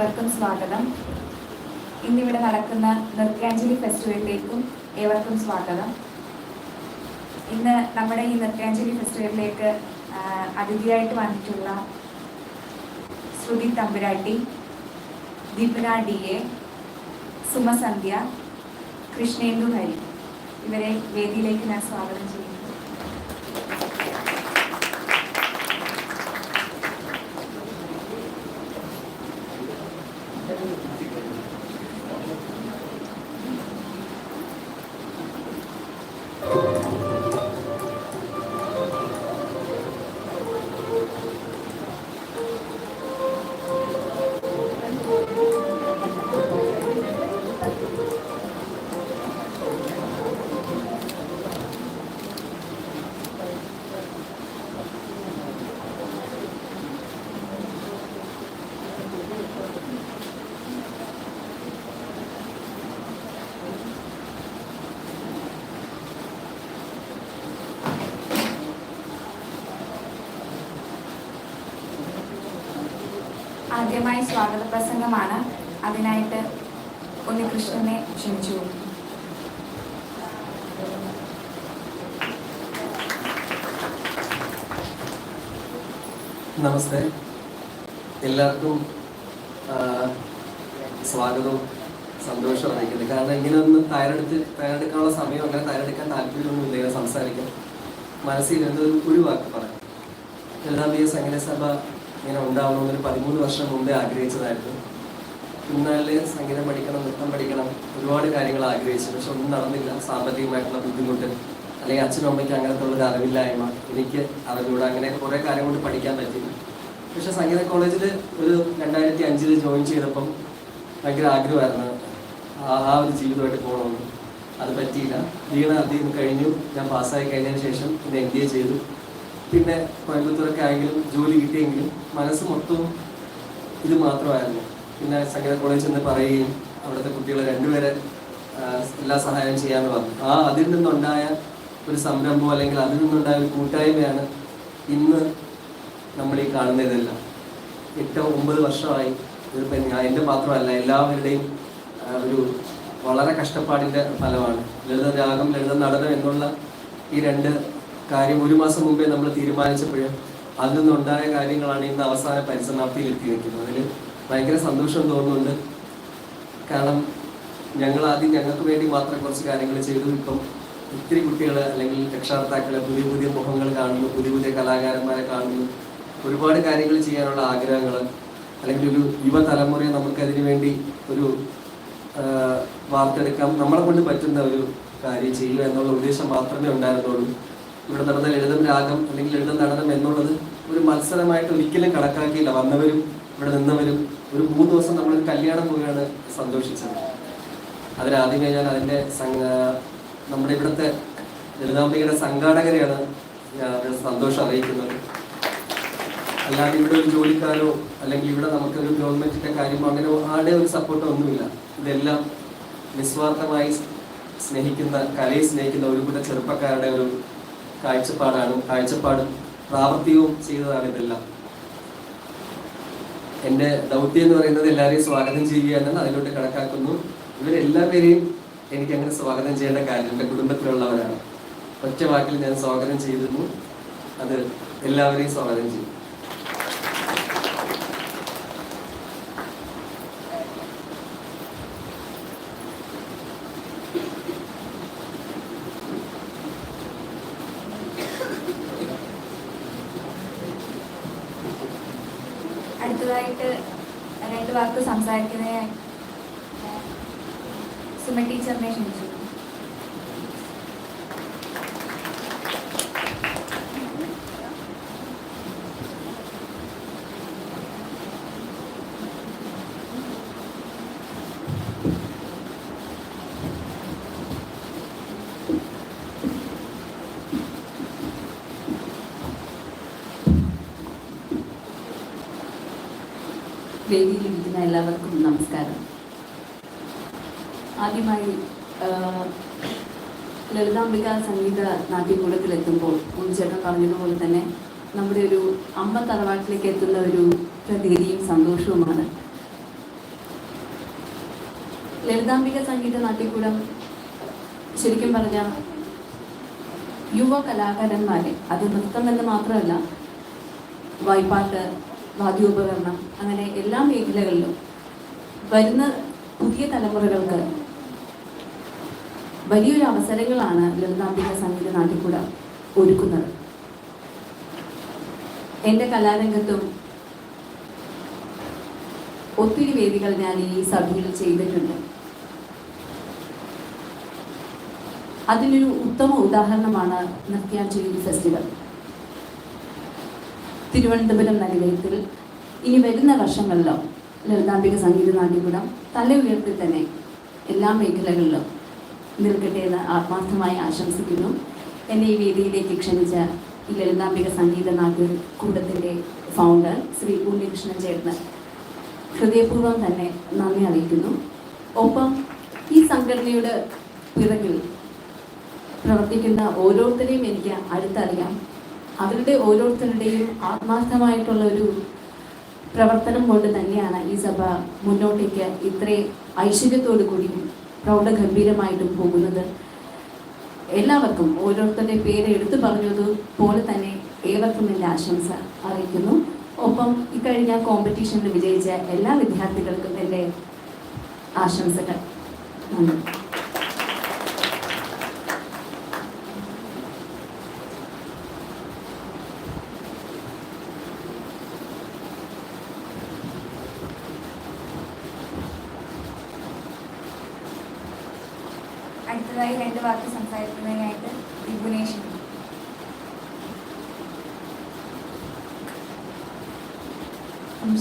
ഏവർക്കും സ്വാഗതം. ഇന്നിവിടെ നടക്കുന്ന നൃത്യാഞ്ജലി ഫെസ്റ്റിവലിലേക്കും ഏവർക്കും സ്വാഗതം. ഇന്ന് നമ്മുടെ ഈ നൃത്യാഞ്ജലി ഫെസ്റ്റിവലിലേക്ക് അതിഥിയായിട്ട് വന്നിട്ടുള്ള ശ്രുതി തമ്പുരാട്ടി, ദീപന DA, സുമസന്ധ്യ, കൃഷ്ണേന്ദു ഹരി, ഇവരെ വേദിയിലേക്ക് ഞാൻ സ്വാഗതം ചെയ്യുന്നു. ആദ്യമായി സ്വാഗത പ്രസംഗമാണ്. അതിനായിട്ട് ഉണ്ണികൃഷ്ണനെ ക്ഷണിച്ചു. നമസ്തേ, എല്ലാവർക്കും സ്വാഗതവും സന്തോഷവും അറിയിക്കുന്നത്. കാരണം ഇങ്ങനെ ഒന്ന് തയ്യാറെടുക്കാനുള്ള സമയം, അങ്ങനെ തയ്യാറെടുക്കാൻ താല്പര്യമൊന്നുമില്ല. ഇങ്ങനെ സംസാരിക്കാൻ മനസ്സിൽ ഒരു വാക്ക് പറയാം. ലളിതാംബിക സംഗീത സഭ ഇങ്ങനെ ഉണ്ടാവണമെന്നൊരു 13 വർഷം മുമ്പേ ആഗ്രഹിച്ചതായിരുന്നു. കുഞ്ഞുനാളിൽ സംഗീതം പഠിക്കണം, നൃത്തം പഠിക്കണം, ഒരുപാട് കാര്യങ്ങൾ ആഗ്രഹിച്ചു. പക്ഷെ ഒന്നും നടന്നില്ല. സാമ്പത്തികമായിട്ടുള്ള ബുദ്ധിമുട്ട്, അല്ലെങ്കിൽ അച്ഛനും അമ്മയ്ക്ക് അങ്ങനത്തെ ഉള്ളൊരു അറിവില്ലായ്മ, എനിക്ക് അറിഞ്ഞൂടെ, അങ്ങനെ കുറേ കാര്യം കൊണ്ട് പഠിക്കാൻ പറ്റില്ല. പക്ഷെ സംഗീത കോളേജിൽ ഒരു 2005 ജോയിൻ ചെയ്തപ്പം ഭയങ്കര ആഗ്രഹമായിരുന്നു ആ ഒരു ജീവിതമായിട്ട് പോകണമെന്ന്. അത് പറ്റിയില്ല. വീണ അധികം കഴിഞ്ഞു. ഞാൻ പാസ്സായി കഴിഞ്ഞതിന് ശേഷം പിന്നെ MBA ചെയ്തു. പിന്നെ കോയമ്പത്തൂരൊക്കെ ആയെങ്കിലും ജോലി കിട്ടിയെങ്കിലും മനസ്സ് മൊത്തവും ഇത് മാത്രമായിരുന്നു. പിന്നെ സംഗീത കോളേജിൽ നിന്ന് പറയുകയും അവിടുത്തെ കുട്ടികളെ 2 പേരെ എല്ലാ സഹായം ചെയ്യാമെന്ന് പറഞ്ഞു. അതിൽ നിന്നുണ്ടായ ഒരു സംരംഭം, അല്ലെങ്കിൽ അതിൽ നിന്നുണ്ടായ ഒരു കൂട്ടായ്മയാണ് ഇന്ന് നമ്മൾ ഈ കാണുന്നതെല്ലാം. 8-9 വർഷമായി. ഇതിപ്പോൾ എൻ്റെ മാത്രമല്ല, എല്ലാവരുടെയും ഒരു വളരെ കഷ്ടപ്പാടിൻ്റെ ഫലമാണ്. ലളിത രാഗം, ലളിത നടനം എന്നുള്ള ഈ 2 കാര്യം 1 മാസം മുമ്പേ നമ്മൾ തീരുമാനിച്ചപ്പോഴും അതിൽ നിന്നുണ്ടായ കാര്യങ്ങളാണ് ഇന്ന് അവസാന പരിസമാപ്തിയിൽ എത്തി നിൽക്കുന്നത്. അതിൽ ഭയങ്കര സന്തോഷം തോന്നുന്നുണ്ട്. കാരണം ആദ്യം ഞങ്ങൾക്ക് വേണ്ടി മാത്രം കുറച്ച് കാര്യങ്ങൾ ചെയ്തു. ഇപ്പം ഒത്തിരി കുട്ടികൾ, അല്ലെങ്കിൽ രക്ഷാകർത്താക്കളെ, പുതിയ മുഖങ്ങൾ കാണുന്നു, പുതിയ കലാകാരന്മാരെ കാണുന്നു. ഒരുപാട് കാര്യങ്ങൾ ചെയ്യാനുള്ള ആഗ്രഹങ്ങൾ, അല്ലെങ്കിൽ ഒരു യുവതലമുറയെ നമുക്കതിനു വേണ്ടി ഒരു വാർത്തെടുക്കാം, നമ്മളെ കൊണ്ട് പറ്റുന്ന ഒരു കാര്യം ചെയ്യുക എന്നുള്ള ഉദ്ദേശം മാത്രമേ ഉണ്ടായിരുന്നുള്ളൂ. ഇവിടെ നടന്ന ലളിതം രാഗം, അല്ലെങ്കിൽ ലളിതം നടനം എന്നുള്ളത് ഒരു മത്സരമായിട്ട് ഒരിക്കലും കണക്കാക്കിയില്ല. വന്നവരും ഇവിടെ നിന്നവരും ഒരു 3 ദിവസം നമ്മളൊരു കല്യാണം പോവുകയാണ് സന്തോഷിച്ചത്. അതിനാദ്യമേ ഞാൻ അതിൻ്റെ നമ്മുടെ ഇവിടുത്തെ ലളിതാംബികയുടെ സംഘാടകരെയാണ് സന്തോഷം അറിയിക്കുന്നത്. അല്ലാതെ ഇവിടെ ഒരു ജോലിക്കാരോ, അല്ലെങ്കിൽ ഇവിടെ നമുക്കൊരു ഗവൺമെൻറ്റിൻ്റെ കാര്യമോ അങ്ങനെ ആരുടെ ഒരു സപ്പോർട്ടോ ഒന്നുമില്ല. ഇതെല്ലാം നിസ്വാർത്ഥമായി കലയെ സ്നേഹിക്കുന്ന ഒരു കൂട്ടം ചെറുപ്പക്കാരുടെ ഒരു കാഴ്ചപ്പാടും പ്രാവർത്തികവും ചെയ്തതാണ് ഇതെല്ലാം. എൻ്റെ ദൗത്യം എന്ന് പറയുന്നത് എല്ലാവരെയും സ്വാഗതം ചെയ്യുക എന്നാണ്. അതിലോട്ട് കണക്കാക്കുന്നു. ഇവരെല്ലാ പേരെയും എനിക്കങ്ങനെ സ്വാഗതം ചെയ്യേണ്ട കാര്യം, എൻ്റെ കുടുംബത്തിലുള്ളവരാണ്. ഒറ്റ വാക്കിൽ ഞാൻ സ്വാഗതം ചെയ്തിരുന്നു. അത് എല്ലാവരെയും സ്വാഗതം ചെയ്യും. അടുത്തതായിട്ട് 2 വാക്ക് സംസാരിക്കുന്ന സുമ ടീച്ചറിനെ ക്ഷണിച്ചു. വേദിയിലിരിക്കുന്ന എല്ലാവർക്കും നമസ്കാരം. ആദ്യമായി ലളിതാംബിക സംഗീത നാട്യകൂടത്തിലെത്തുമ്പോൾ ഉണ്ണിച്ചേട്ടൻ പറഞ്ഞതുപോലെ തന്നെ നമ്മുടെ ഒരു അമ്മ തറവാട്ടിലേക്ക് എത്തുന്ന ഒരു പ്രതീതിയും സന്തോഷവുമാണ്. ലളിതാംബിക സംഗീത നാട്യക്കൂടം ശരിക്കും പറഞ്ഞാൽ യുവ കലാകാരന്മാരെ, അത് നൃത്തം എന്ന് മാത്രമല്ല, വായ്പാട്ട്, വാദ്യോപകരണം, അങ്ങനെ എല്ലാ മേഖലകളിലും വരുന്ന പുതിയ തലമുറകൾക്ക് വലിയൊരു അവസരങ്ങളാണ് ലളിതാംബിക സംഗീത നാട്യക്കൂടം ഒരുക്കുന്നത്. എൻ്റെ കലാരംഗത്തും ഒത്തിരി വേദികൾ ഞാൻ ഈ സഭയിൽ ചെയ്തിട്ടുണ്ട്. അതിനൊരു ഉത്തമ ഉദാഹരണമാണ് നൃത്യാഞ്ജലി ഫെസ്റ്റിവൽ. തിരുവനന്തപുരം നഗരത്തിൽ ഇനി വരുന്ന വർഷങ്ങളിലോ ലളിതാംബിക സംഗീത നാട്യക്കൂടം തല ഉയർത്തി തന്നെ എല്ലാ മേഖലകളിലും നിൽക്കട്ടെ എന്ന് ആത്മാർത്ഥമായി ആശംസിക്കുന്നു. എന്നെ ഈ വേദിയിലേക്ക് ക്ഷണിച്ച ഈ ലളിതാംബിക സംഗീത നാട്യക്കൂടത്തിൻ്റെ ഫൗണ്ടർ ശ്രീ ഉണ്ണികൃഷ്ണൻ ചേട്ടന് ഹൃദയപൂർവ്വം തന്നെ നന്ദി അറിയിക്കുന്നു. ഒപ്പം ഈ സംഘടനയുടെ പിറകിൽ പ്രവർത്തിക്കുന്ന ഓരോരുത്തരെയും എനിക്ക് അടുത്തറിയാം. അവരുടെ ഓരോരുത്തരുടെയും ആത്മാർത്ഥമായിട്ടുള്ള ഒരു പ്രവർത്തനം കൊണ്ട് തന്നെയാണ് ഈ സഭ മുന്നോട്ടേക്ക് ഇത്രയും ഐശ്വര്യത്തോടു കൂടിയും പ്രൗഢഗംഭീരമായിട്ടും പോകുന്നത്. എല്ലാവർക്കും ഓരോരുത്തരുടെ പേര് എടുത്തു പറഞ്ഞതുപോലെ തന്നെ ഏവർക്കും എൻ്റെ ആശംസ അറിയിക്കുന്നു. ഒപ്പം ഇക്കഴിഞ്ഞ കോമ്പറ്റീഷനിൽ വിജയിച്ച എല്ലാ വിദ്യാർത്ഥികൾക്കും എൻ്റെ ആശംസകൾ. നന്ദി. അടുത്തതായി 2 വാക്ക് സംസാരിക്കുന്നതിനായിട്ട് ദിഗുനേഷ്.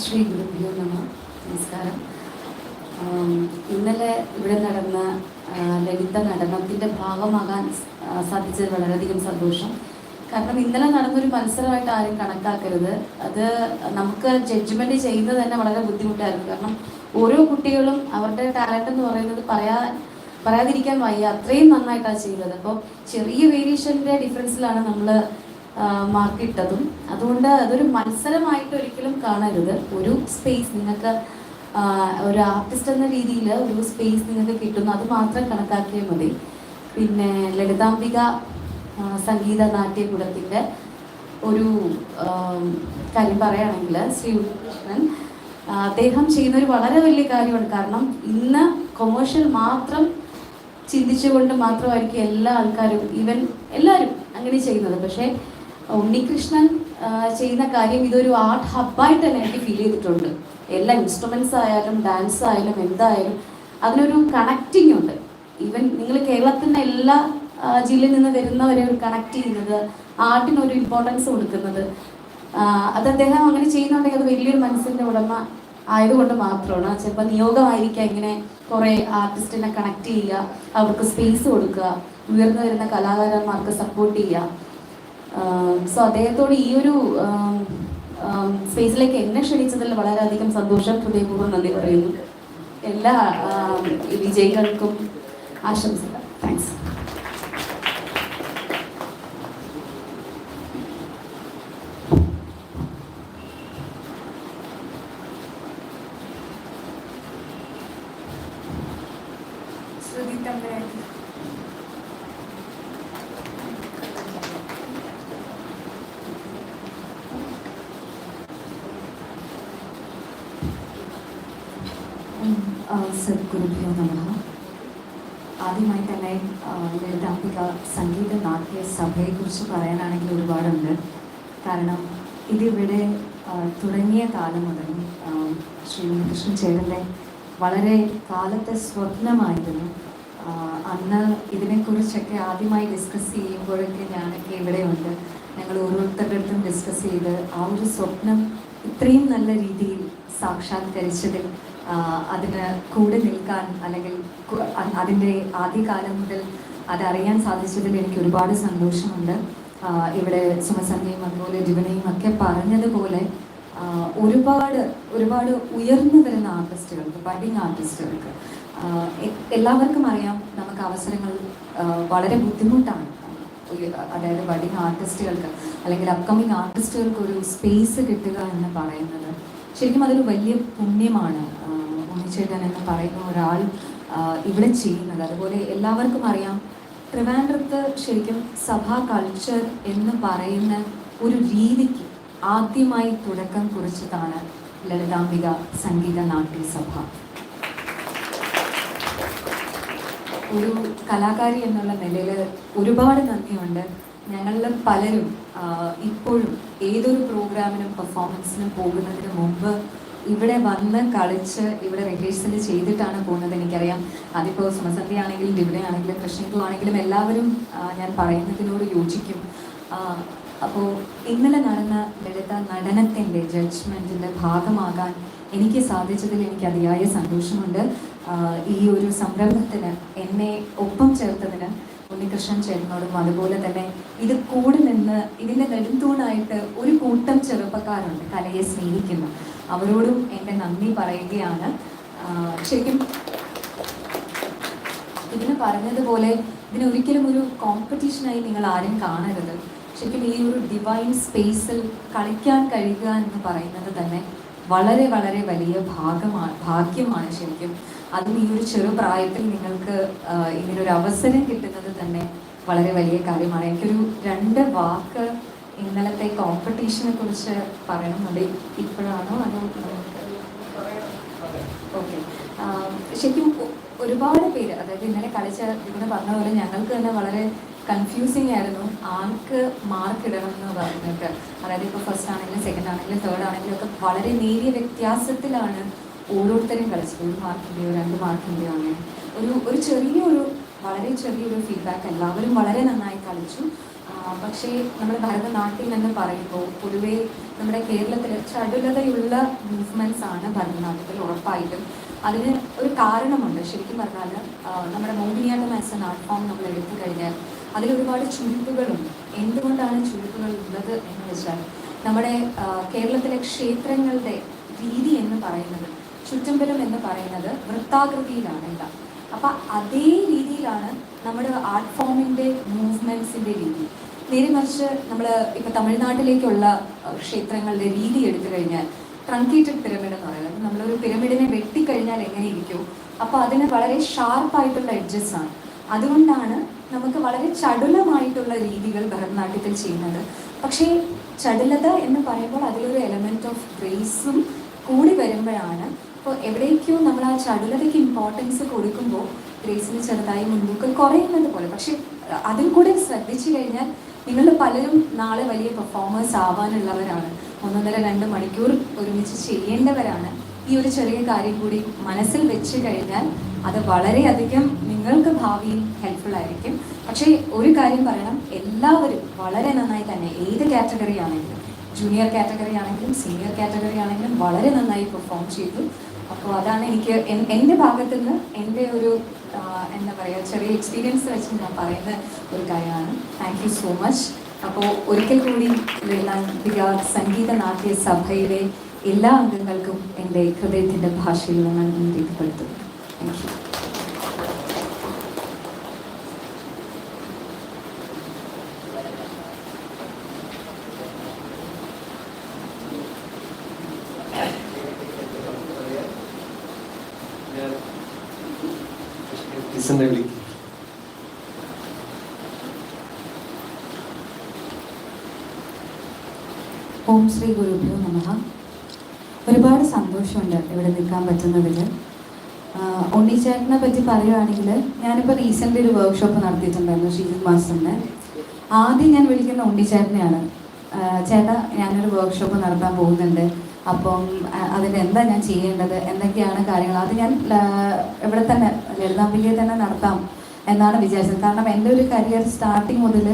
ശ്രീ ഗുരുഭ്യോ നമഃ. നമസ്കാരം. ഇന്നലെ ഇവിടെ നടന്ന ലളിത നടനത്തിൻ്റെ ഭാഗമാകാൻ സാധിച്ചത് വളരെയധികം സന്തോഷം. കാരണം ഇന്നലെ നടന്നൊരു മത്സരമായിട്ട് ആരും കണക്കാക്കരുത്. അത് നമുക്ക് ജഡ്ജ്മെൻറ്റ് ചെയ്യുന്നത് തന്നെ വളരെ ബുദ്ധിമുട്ടായിരുന്നു. കാരണം ഓരോ കുട്ടികളും അവരുടെ ടാലൻ്റ് എന്ന് പറയുന്നത് പറയാതിരിക്കാൻ വയ്യ, അത്രയും നന്നായിട്ടാണ് ചെയ്തത്. അപ്പോൾ ചെറിയ വേരിയേഷൻ്റെ ഡിഫറൻസിലാണ് നമ്മൾ മാർക്കിട്ടതും. അതുകൊണ്ട് അതൊരു മത്സരമായിട്ട് ഒരിക്കലും കാണരുത്. ഒരു സ്പേസ് നിങ്ങൾക്ക് ഒരു ആർട്ടിസ്റ്റ് എന്ന രീതിയിൽ ഒരു സ്പേസ് നിങ്ങൾക്ക് കിട്ടുന്നു, അത് മാത്രം കണക്കാക്കിയാൽ മതി. പിന്നെ ലളിതാംബിക സംഗീത നാട്യകൂടത്തിൻ്റെ ഒരു കാര്യം പറയുകയാണെങ്കിൽ ശ്രീ ഉണ്ണികൃഷ്ണൻ അദ്ദേഹം ചെയ്യുന്നൊരു വളരെ വലിയ കാര്യമാണ്. കാരണം ഇന്ന് കൊമേഴ്ഷ്യൽ മാത്രം ചിന്തിച്ചുകൊണ്ട് മാത്രമായിരിക്കും എല്ലാ ആൾക്കാരും, ഈവൻ എല്ലാവരും അങ്ങനെ ചെയ്യുന്നത്. പക്ഷേ ഉണ്ണികൃഷ്ണൻ ചെയ്യുന്ന കാര്യം ഇതൊരു ആർട്ട് ഹബ്ബായിട്ട് തന്നെ എനിക്ക് ഫീൽ ചെയ്തിട്ടുണ്ട്. എല്ലാ ഇൻസ്ട്രുമെൻറ്റ്സ് ആയാലും ഡാൻസ് ആയാലും എന്തായാലും അതിനൊരു കണക്റ്റിംഗ് ഉണ്ട്. ഈവൻ നിങ്ങൾ കേരളത്തിൻ്റെ എല്ലാ ജില്ലയിൽ നിന്ന് വരുന്നവരെ ഒരു കണക്ട് ചെയ്യുന്നത്, ആർട്ടിനൊരു ഇമ്പോർട്ടൻസ് കൊടുക്കുന്നത്, അത് അദ്ദേഹം അങ്ങനെ ചെയ്യുന്നുണ്ടെങ്കിൽ അത് വലിയൊരു മനസ്സിൻ്റെ ഉടമ ആയതുകൊണ്ട് മാത്രമാണ്. ചിലപ്പോൾ നിയോഗമായിരിക്കാം ഇങ്ങനെ കുറേ ആർട്ടിസ്റ്റിനെ കണക്ട് ചെയ്യുക, അവർക്ക് സ്പേസ് കൊടുക്കുക, ഉയർന്നു വരുന്ന കലാകാരന്മാർക്ക് സപ്പോർട്ട് ചെയ്യുക. സോ അദ്ദേഹത്തോട് ഈ ഒരു സ്പേസിലേക്ക് എന്നെ ക്ഷണിച്ചതിൽ വളരെയധികം സന്തോഷം, ഹൃദയപൂർവ്വം നന്ദി പറയുന്നു. എല്ലാ വിജയികൾക്കും ആശംസകൾ. താങ്ക്സ്. സദ്ഗുരുഭ്യോ നമഃ. ആദ്യമായി തന്നെ ലളിതാംബിക സംഗീത നാട്യ സഭയെക്കുറിച്ച് പറയാനാണെങ്കിൽ ഒരുപാടുണ്ട്. കാരണം ഇതിവിടെ തുടങ്ങിയ കാലം മുതൽ ശ്രീ ഉണ്ണികൃഷ്ണൻ ചേട്ടൻ്റെ വളരെ കാലത്തെ സ്വപ്നമായിരുന്നു. അന്ന് ഇതിനെക്കുറിച്ചൊക്കെ ആദ്യമായി ഡിസ്കസ് ചെയ്യുമ്പോഴൊക്കെ ഞാനൊക്കെ ഇവിടെയുണ്ട്. ഞങ്ങൾ ഓരോരുത്തരുടെ അടുത്തും ഡിസ്കസ് ചെയ്ത് ആ ഒരു സ്വപ്നം ഇത്രയും നല്ല രീതിയിൽ സാക്ഷാത്കരിച്ചതിൽ അതിന് കൂടെ നിൽക്കാൻ അല്ലെങ്കിൽ അതിൻ്റെ ആദ്യകാലം മുതൽ അതറിയാൻ സാധിച്ചതിൽ എനിക്ക് ഒരുപാട് സന്തോഷമുണ്ട്. ഇവിടെ സുമസന്യയും അതുപോലെ ജിവനയും ഒക്കെ പറഞ്ഞതുപോലെ ഒരുപാട് ഉയർന്നു വരുന്ന ആർട്ടിസ്റ്റുകൾക്ക്, ബഡിങ് ആർട്ടിസ്റ്റുകൾക്ക് എല്ലാവർക്കും അറിയാം നമുക്ക് അവസരങ്ങൾ വളരെ ബുദ്ധിമുട്ടാണ്. അതായത് ബഡിങ് ആർട്ടിസ്റ്റുകൾക്ക് അല്ലെങ്കിൽ അപ്കമിങ് ആർട്ടിസ്റ്റുകൾക്ക് ഒരു സ്പേസ് കിട്ടുക എന്ന് പറയുന്നത് ശരിക്കും അതൊരു വലിയ പുണ്യമാണ്. ഉണ്ണിച്ചേട്ടൻ എന്ന് പറയുന്ന ഒരാൾ ഇവിടെ ചെയ്യുന്നത്. അതുപോലെ എല്ലാവർക്കും അറിയാം, ട്രിവാൻഡ്രത്ത് ശരിക്കും സഭാ കൾച്ചർ എന്ന് പറയുന്ന ഒരു രീതിക്ക് ആദ്യമായി തുടക്കം കുറിച്ചതാണ് ലളിതാംബിക സംഗീത നാട്യ സഭ. ഒരു കലാകാരി എന്നുള്ള നിലയിൽ ഒരുപാട് നന്ദിയുണ്ട്. ഞങ്ങളിൽ പലരും ഇപ്പോഴും ഏതൊരു പ്രോഗ്രാമിനും പെർഫോമൻസിനും പോകുന്നതിന് മുമ്പ് ഇവിടെ വന്ന് കളിച്ച് ഇവിടെ റിഹേഴ്സൽ ചെയ്തിട്ടാണ് പോകുന്നത്. എനിക്കറിയാം, അതിപ്പോൾ സുമസന്ധ്യ ആണെങ്കിലും ഡിവിടെ ആണെങ്കിലും കൃഷ്ണൻകു ആണെങ്കിലും എല്ലാവരും ഞാൻ പറയുന്നതിനോട് യോജിക്കും. അപ്പോൾ ഇന്നലെ നടന്ന ലളിത നടനത്തിൻ്റെ ജഡ്ജ്മെൻറ്റിൻ്റെ ഭാഗമാകാൻ എനിക്ക് സാധിച്ചതിൽ എനിക്ക് അതിയായ സന്തോഷമുണ്ട്. ഈ ഒരു സംരംഭത്തിന് എന്നെ ഒപ്പം ചേർത്തതിന് ഉണ്ണികൃഷ്ണൻ ചേട്ടനോടും അതുപോലെ തന്നെ ഇത് കൂടെ നിന്ന് ഇതിൻ്റെ നെടുന്തൂണായിട്ട് ഒരു കൂട്ടം ചെറുപ്പക്കാരുണ്ട് കലയെ സ്നേഹിക്കുന്ന, അവരോടും എൻ്റെ നന്ദി പറയുകയാണ്. ശരിക്കും ഇതിന് പറഞ്ഞതുപോലെ ഇതിനൊരിക്കലും ഒരു കോമ്പറ്റീഷനായി നിങ്ങൾ ആരും കാണരുത്. ശരിക്കും ഈ ഒരു ഡിവൈൻ സ്പേസിൽ കളിക്കാൻ കഴിയുക എന്ന് പറയുന്നത് തന്നെ വളരെ വളരെ വലിയ ഭാഗ്യമാണ് ശരിക്കും. അതും ഈ ഒരു ചെറുപ്രായത്തിൽ നിങ്ങൾക്ക് ഇങ്ങനൊരു അവസരം കിട്ടുന്നത് തന്നെ വളരെ വലിയ കാര്യമാണ്. എനിക്കൊരു 2 വാക്ക് ഇന്നലത്തെ കോമ്പറ്റീഷനെ കുറിച്ച് പറയണമെന്നുണ്ട്. ഇപ്പോഴാണോ അതോ? ഓക്കെ. ശരിക്കും ഒരുപാട് പേര്, അതായത് ഇന്നലെ കളിച്ച ഇവിടെ പറഞ്ഞ പോലെ ഞങ്ങൾക്ക് തന്നെ വളരെ കൺഫ്യൂസിങ് ആയിരുന്നു ആർക്ക് മാർക്ക് ഇടണം എന്ന് പറഞ്ഞിട്ട്. അതായത് ഇപ്പോൾ ഫസ്റ്റ് ആണെങ്കിലും സെക്കൻഡ് ആണെങ്കിലും തേർഡ് ആണെങ്കിലും ഒക്കെ വളരെ നേരിയ വ്യത്യാസത്തിലാണ് ഓരോരുത്തരും കളിച്ചത്. 1 മാർക്കിൻ്റെയോ 2 മാർക്കിൻ്റെയോ അങ്ങനെ ഒരു ചെറിയൊരു വളരെ ചെറിയൊരു ഫീഡ്ബാക്ക്. എല്ലാവരും വളരെ നന്നായി കളിച്ചു. പക്ഷേ നമ്മുടെ ഭരതനാട്യം എന്ന് പറയുമ്പോൾ പൊതുവേ നമ്മുടെ കേരളത്തിൽ ചടുലതയുള്ള മൂവ്മെൻറ്റ്സ് ആണ് ഭരതനാട്യത്തിൽ ഉറപ്പായിട്ടും. അതിന് ഒരു കാരണമുണ്ട്. ശരിക്കും പറഞ്ഞാൽ നമ്മുടെ Mohiniyattam as an art form നമ്മൾ എടുത്തു കഴിഞ്ഞാൽ അതിലൊരുപാട് ചുരുക്കുകളുണ്ട്. എന്തുകൊണ്ടാണ് ചുരുക്കുകൾ ഉള്ളത് എന്ന് വെച്ചാൽ നമ്മുടെ കേരളത്തിലെ ക്ഷേത്രങ്ങളുടെ രീതി എന്ന് പറയുന്നത്, ചുറ്റമ്പലം എന്ന് പറയുന്നത് വൃത്താകൃതിയിലാണല്ല. അപ്പം അതേ രീതിയിലാണ് നമ്മുടെ ആർട്ട് ഫോമിൻ്റെ മൂവ്മെൻറ്റ്സിൻ്റെ രീതി. നേരെ മറിച്ച് നമ്മൾ ഇപ്പോൾ തമിഴ്നാട്ടിലേക്കുള്ള ക്ഷേത്രങ്ങളുടെ രീതി എടുത്തു കഴിഞ്ഞാൽ ട്രങ്കേറ്റഡ് പിരമിഡ് എന്ന് പറയുന്നത്, നമ്മളൊരു പിരമിഡിനെ വെട്ടിക്കഴിഞ്ഞാൽ എങ്ങനെ ഇരിക്കുമോ അപ്പോൾ അതിന് വളരെ ഷാർപ്പായിട്ടുള്ള എഡ്ജസ് ആണ്. അതുകൊണ്ടാണ് നമുക്ക് വളരെ ചടുലമായിട്ടുള്ള രീതികൾ ഭരതനാട്യത്തിൽ ചെയ്യുന്നത്. പക്ഷേ ചടുലത എന്ന് പറയുമ്പോൾ അതിലൊരു എലമെൻറ്റ് ഓഫ് ഗ്രേസും കൂടി വരുമ്പോഴാണ്. അപ്പോൾ എവിടേക്കോ നമ്മൾ ആ ചടുലതയ്ക്ക് ഇമ്പോർട്ടൻസ് കൊടുക്കുമ്പോൾ ഗ്രേസിന് ചെറുതായി മുൻതൂക്കം കുറയുന്നത് പോലെ. പക്ഷെ അതിൽ കൂടെ ശ്രദ്ധിച്ചു കഴിഞ്ഞാൽ നിങ്ങൾ പലരും നാളെ വലിയ പെർഫോമേഴ്സ് ആവാനുള്ളവരാണ്. 1.5-2 മണിക്കൂർ ഒരുമിച്ച് ചെയ്യേണ്ടവരാണ്. ഈ ഒരു ചെറിയ കാര്യം കൂടി മനസ്സിൽ വെച്ച് കഴിഞ്ഞാൽ അത് വളരെയധികം നിങ്ങൾക്ക് ഭാവിയിൽ ഹെൽപ്ഫുൾ ആയിരിക്കും. പക്ഷേ ഒരു കാര്യം പറയണം, എല്ലാവരും വളരെ നന്നായി തന്നെ ഏത് കാറ്റഗറി ആണെങ്കിലും, ജൂനിയർ കാറ്റഗറി ആണെങ്കിലും സീനിയർ കാറ്റഗറി ആണെങ്കിലും വളരെ നന്നായി പെർഫോം ചെയ്തു. അപ്പോൾ അതാണ് എനിക്ക് എൻ്റെ ഭാഗത്തു നിന്ന് എൻ്റെ ഒരു എന്താ പറയുക ചെറിയ എക്സ്പീരിയൻസ് വെച്ച് ഞാൻ പറയുന്ന ഒരു കാര്യമാണ്. Thank you so much. അപ്പോൾ ഒരിക്കൽ കൂടി ലളിതാംബിക സംഗീത നാട്യ സഭയിലെ എല്ലാ അംഗങ്ങൾക്കും എൻ്റെ ഹൃദയത്തിൻ്റെ ഭാഷയിൽ ഞാൻ രേഖപ്പെടുത്തുന്നു. Thank you. ഓം ശ്രീ ഗുരുഭ്യോ നമഃ. ഒരുപാട് സന്തോഷമുണ്ട് ഇവിടെ നിൽക്കാൻ പറ്റുന്നതിൽ. ഉണ്ണിച്ചേട്ടനെ പറ്റി പറയുകയാണെങ്കിൽ ഞാനിപ്പോൾ റീസെൻ്റ് ഒരു വർക്ക്ഷോപ്പ് നടത്തിയിട്ടുണ്ടായിരുന്നു ശ്രീജിത് മാസ്റ്ററിൻ്റെ. ആദ്യം ഞാൻ വിളിക്കുന്ന ഉണ്ണിച്ചേട്ടനെയാണ്. ചേട്ടാ, ഞാനൊരു വർക്ക്ഷോപ്പ് നടത്താൻ പോകുന്നുണ്ട്, അപ്പം അതിന് എന്താ ഞാൻ ചെയ്യേണ്ടത്, എന്തൊക്കെയാണ് കാര്യങ്ങൾ, അത് ഞാൻ ഇവിടെ തന്നെ ലളിതാംബികയിൽ തന്നെ നടത്താം എന്നാണ് വിചാരിച്ചത്. കാരണം എൻ്റെ ഒരു കരിയർ സ്റ്റാർട്ടിങ് മുതൽ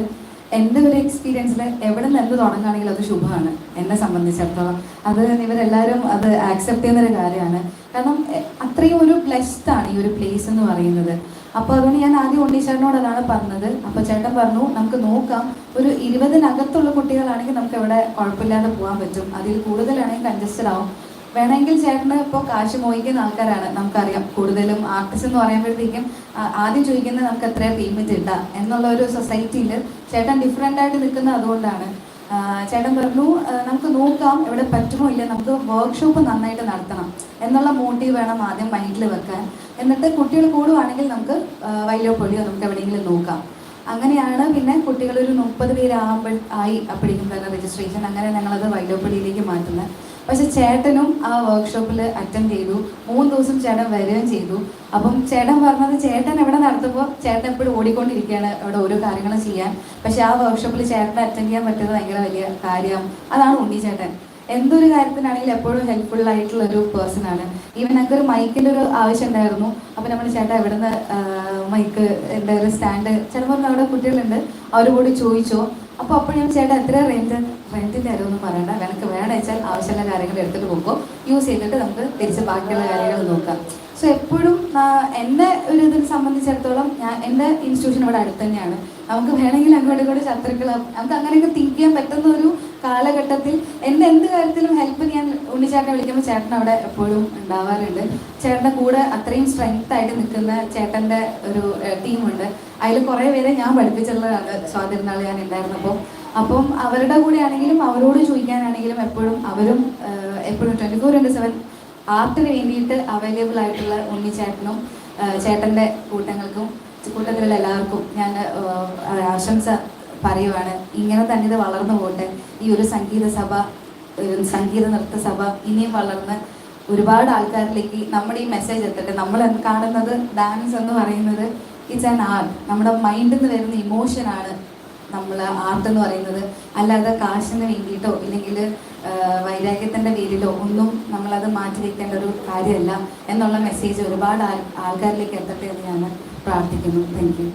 എൻ്റെ ഒരു എക്സ്പീരിയൻസിൽ എവിടെ നിന്ന് എന്ത് തുടങ്ങുകയാണെങ്കിലും അത് ശുഭമാണ് എന്നെ സംബന്ധിച്ചിടത്തോളം. അത് ഇവരെല്ലാവരും അത് ആക്സെപ്റ്റ് ചെയ്യുന്നൊരു കാര്യമാണ്. കാരണം അത്രയും ഒരു ബ്ലെസ്ഡ് ആണ് ഈ ഒരു പ്ലേസ് എന്ന് പറയുന്നത്. അപ്പോൾ അതുകൊണ്ട് ഞാൻ ആദ്യം ഉണ്ണിച്ചേട്ടനോട് അതാണ് പറഞ്ഞത്. അപ്പോൾ ചേട്ടൻ പറഞ്ഞു നമുക്ക് നോക്കാം, ഒരു 20-നകത്തുള്ള കുട്ടികളാണെങ്കിൽ നമുക്ക് ഇവിടെ കുഴപ്പമില്ലാതെ പോകാൻ പറ്റും, അതിൽ കൂടുതലാണെങ്കിൽ കൺജസ്റ്റഡ് ആവും. വേണമെങ്കിൽ ചേട്ടന് ഇപ്പോൾ കാശ് മോഹിക്കുന്ന ആൾക്കാരാണ്, നമുക്കറിയാം. കൂടുതലും ആർട്ടിസ്റ്റ് എന്ന് പറയുമ്പോഴത്തേക്കും ആദ്യം ചോദിക്കുന്നത് നമുക്ക് എത്ര പേയ്മെൻറ്റ് ഇട്ടാം എന്നുള്ള ഒരു സൊസൈറ്റിയിൽ ചേട്ടൻ ഡിഫറെൻ്റ് ആയിട്ട് നിൽക്കുന്നത് അതുകൊണ്ടാണ്. ചേട്ടൻ പറഞ്ഞു നമുക്ക് നോക്കാം എവിടെ പറ്റുമോ ഇല്ല, നമുക്ക് വർക്ക്ഷോപ്പ് നന്നായിട്ട് നടത്തണം എന്നുള്ള മോട്ടീവ് വേണം ആദ്യം മൈൻഡിൽ വെക്കാൻ. എന്നിട്ട് കുട്ടികൾ കൂടുവാണെങ്കിൽ നമുക്ക് വൈലോപ്പൊടിയോ നമുക്ക് എവിടെയെങ്കിലും നോക്കാം. അങ്ങനെയാണ് പിന്നെ കുട്ടികൾ ഒരു 30 പേരാകുമ്പോൾ അപ്പോഴേക്കും തന്നെ രജിസ്ട്രേഷൻ, അങ്ങനെ ഞങ്ങളത് വൈലോപ്പൊടിയിലേക്ക് മാറ്റുന്നത്. പക്ഷെ ചേട്ടനും ആ വർക്ക്ഷോപ്പിൽ അറ്റൻഡ് ചെയ്തു. 3 ദിവസം ചേട്ടൻ വരികയും ചെയ്തു. അപ്പം ചേട്ടൻ പറഞ്ഞത് ചേട്ടൻ എവിടെ നടത്തുമ്പോൾ ചേട്ടൻ എപ്പോഴും ഓടിക്കൊണ്ടിരിക്കുകയാണ് അവിടെ ഓരോ കാര്യങ്ങളും ചെയ്യാൻ. പക്ഷെ ആ വർക്ക്ഷോപ്പിൽ ചേട്ടനെ അറ്റൻഡ് ചെയ്യാൻ പറ്റുന്നത് ഭയങ്കര വലിയ കാര്യം. അതാണ് ഉണ്ണി ചേട്ടൻ. എന്തൊരു കാര്യത്തിനാണെങ്കിലും എപ്പോഴും ഹെൽപ്ഫുൾ ആയിട്ടുള്ള ഒരു പേഴ്സൺ ആണ്. ഈവൻ ഞങ്ങൾക്ക് ഒരു മൈക്കിൻ്റെ ഒരു ആവശ്യം ഉണ്ടായിരുന്നു. അപ്പം നമ്മൾ ചേട്ടാ എവിടുന്ന് മൈക്ക് എൻ്റെ ഒരു സ്റ്റാൻഡ് ചേട്ടൻ പറഞ്ഞു അവിടെ കുട്ടികളുണ്ട് അവരോട് ചോദിച്ചോ. അപ്പോൾ ഞാൻ ചേട്ടാ എത്ര റെൻറ്റിൻ്റെ കാര്യമൊന്നും പറയണ്ട, എനിക്ക് വേണം വെച്ചാൽ ആവശ്യമുള്ള കാര്യങ്ങൾ എടുത്തിട്ട് പോകുമ്പോൾ യൂസ് ചെയ്തിട്ട് നമുക്ക് തിരിച്ച് ബാക്കിയുള്ള കാര്യങ്ങൾ നോക്കാം. സോ എപ്പോഴും എന്നെ ഒരു ഇതിനെ സംബന്ധിച്ചിടത്തോളം എൻ്റെ ഇൻസ്റ്റിറ്റ്യൂഷൻ ഇവിടെ അടുത്ത് തന്നെയാണ്. നമുക്ക് വേണമെങ്കിൽ അങ്ങോട്ടും ഇങ്ങോട്ടും ശത്രുക്കൾ നമുക്ക് അങ്ങനെയൊക്കെ തിങ്ക് ചെയ്യാൻ പറ്റുന്ന ഒരു കാലഘട്ടത്തിൽ എൻ്റെ എന്ത് കാര്യത്തിലും ഹെൽപ്പ് ചെയ്യാൻ ഉണ്ണിച്ചേട്ടനെ വിളിക്കുമ്പോൾ ചേട്ടൻ അവിടെ എപ്പോഴും ഉണ്ടാവാറുണ്ട്. ചേട്ടൻ്റെ കൂടെ അത്രയും സ്ട്രെങ്ത് ആയിട്ട് നിൽക്കുന്ന ചേട്ടൻ്റെ ഒരു ടീമുണ്ട്. അതിൽ കുറേ പേരെ ഞാൻ പഠിപ്പിച്ചുള്ളതാണ് സ്വാതിരുന്നാൾ ഞാൻ ഉണ്ടായിരുന്നപ്പോൾ. അപ്പം അവരുടെ കൂടെ ആണെങ്കിലും അവരോട് ചോദിക്കാനാണെങ്കിലും എപ്പോഴും അവരും എപ്പോഴും 24/7 ആർട്ടിന് വേണ്ടിയിട്ട് അവൈലബിൾ ആയിട്ടുള്ള ഉണ്ണിച്ചേട്ടനും ചേട്ടൻ്റെ കൂട്ടത്തിലുള്ള എല്ലാവർക്കും ഞാൻ ആശംസ പറയുവാണ്. ഇങ്ങനെ തന്നെ ഇത് വളർന്നു പോട്ടെ. ഈ ഒരു സംഗീത നൃത്ത സഭ ഇനിയും വളർന്ന് ഒരുപാട് ആൾക്കാരിലേക്ക് നമ്മുടെ ഈ മെസ്സേജ് എത്തട്ടെ. നമ്മൾ കാണുന്നത് ഡാൻസ് എന്ന് പറയുന്നത് ഇറ്റ്സ് ആൻ ആർട്ട്. നമ്മുടെ മൈൻഡിൽ നിന്ന് വരുന്ന ഇമോഷനാണ് നമ്മൾ ആർട്ട് എന്ന് പറയുന്നത്. അല്ലാതെ കാശിന് വേണ്ടിയിട്ടോ ഇല്ലെങ്കിൽ വൈരാഗ്യത്തിൻ്റെ പേരിലോ ഒന്നും നമ്മളത് മാറ്റി വയ്ക്കേണ്ട ഒരു കാര്യമല്ല എന്നുള്ള മെസ്സേജ് ഒരുപാട് ആൾക്കാരിലേക്ക് എത്തട്ടെ എന്ന് ഞാൻ പ്രാർത്ഥിക്കുന്നു. Thank you.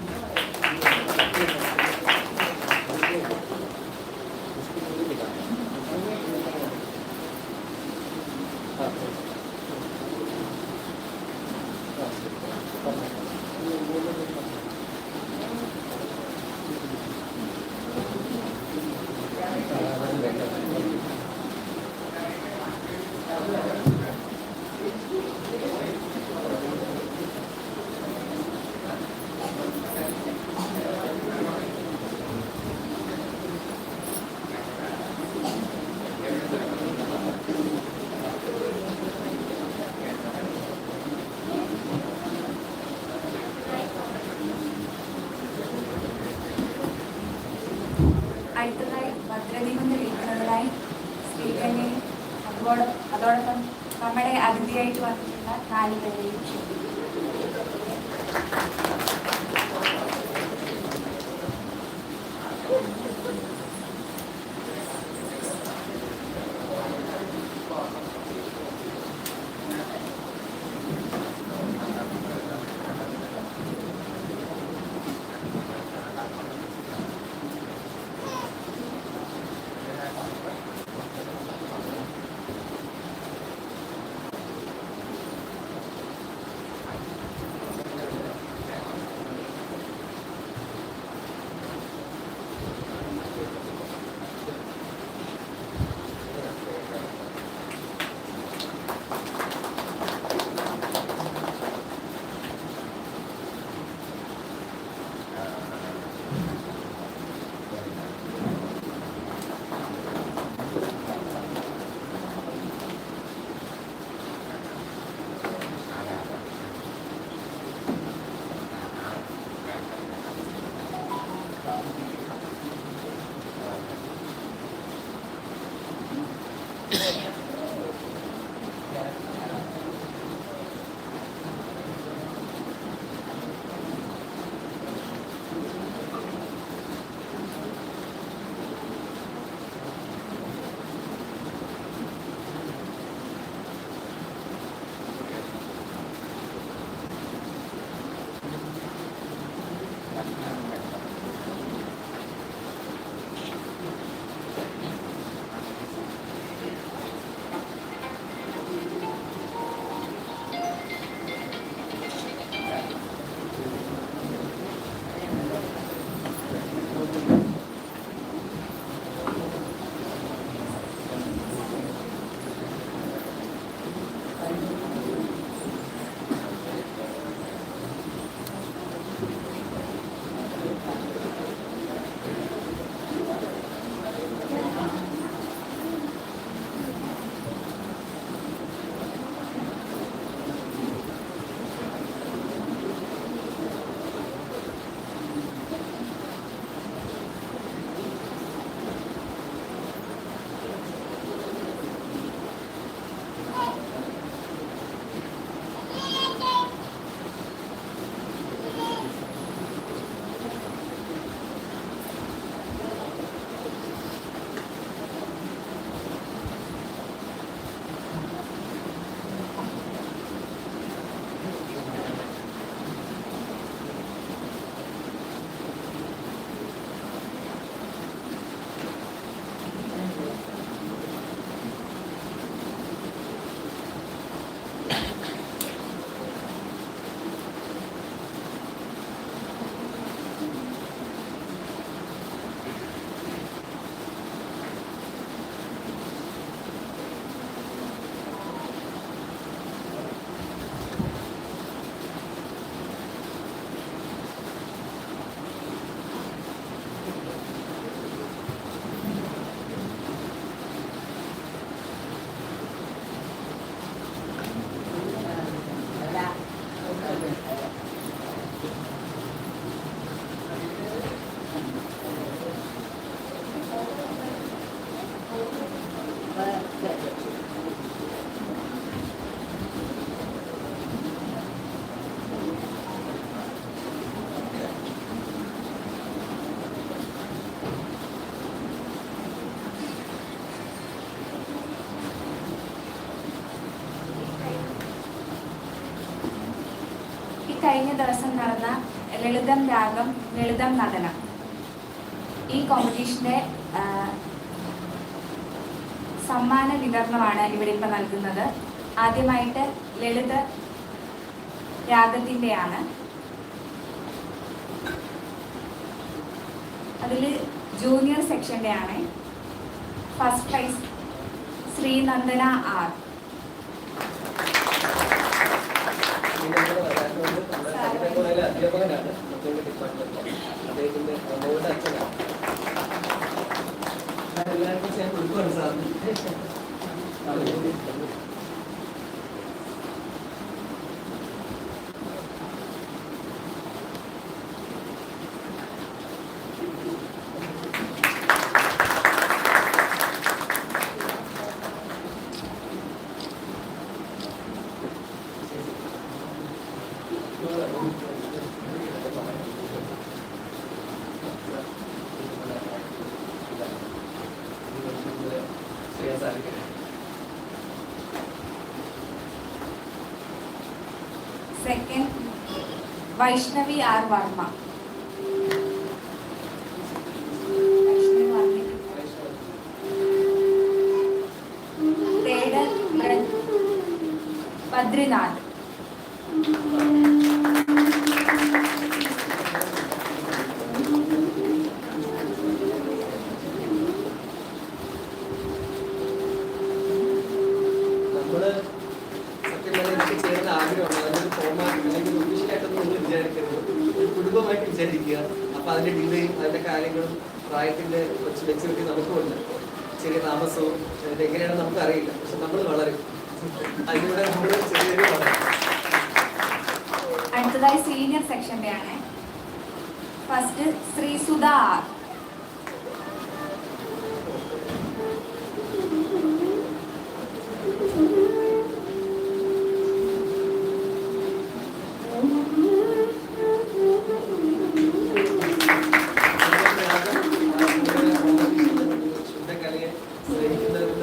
അടുത്തതായി ഭദ്രദീപം തെളിയിക്കുന്നതിനായി സ്പീക്കറിനെയും അതോടൊപ്പം നമ്മുടെ അതിഥിയായിട്ട് വന്നിട്ടുള്ള 4 പേരെയും ക്ഷണിക്കുന്നു. കഴിഞ്ഞ ദിവസം നടന്ന ലളിതം രാഗം ലളിതം നടനം ഈ കോമ്പറ്റീഷന്റെ സമ്മാന വിതരണമാണ് ഇവിടെ ഇപ്പോൾ നൽകുന്നത്. ആദ്യമായിട്ട് ലളിത രാഗത്തിൻ്റെയാണ്. അതിൽ ജൂനിയർ സെക്ഷൻ്റെ ആണ്. First prize Sreenandana R. അധ്യാപകനാണ് ഡിപ്പാർട്ട്മെന്റ്. അദ്ദേഹത്തിന്റെ മോളുടെ അച്ഛനാണ്. എല്ലാവർക്കും ഞാൻ കൊടുക്കുവാണ് സാറിന്. Second Vaishnavi R Varma. Third Badrinath. കുടുംബമായിട്ട് വിചാരിക്കുക. അപ്പൊ അതിന്റെ ഡിഗ്രിയും അതിന്റെ കാര്യങ്ങളും പ്രായത്തിന്റെ കുറച്ച് മെച്ചൂരിറ്റി നമുക്കുണ്ട്. ചെറിയ താമസവും എങ്ങനെയാണ് നമുക്ക് അറിയില്ല. പക്ഷെ നമ്മൾ വളരും. അതിലൂടെ നമ്മൾ ചെറിയൊരു വളരും. അടുത്തതായി സീനിയർ സെക്ഷന്റെ ആണ്. First Sreesudha R.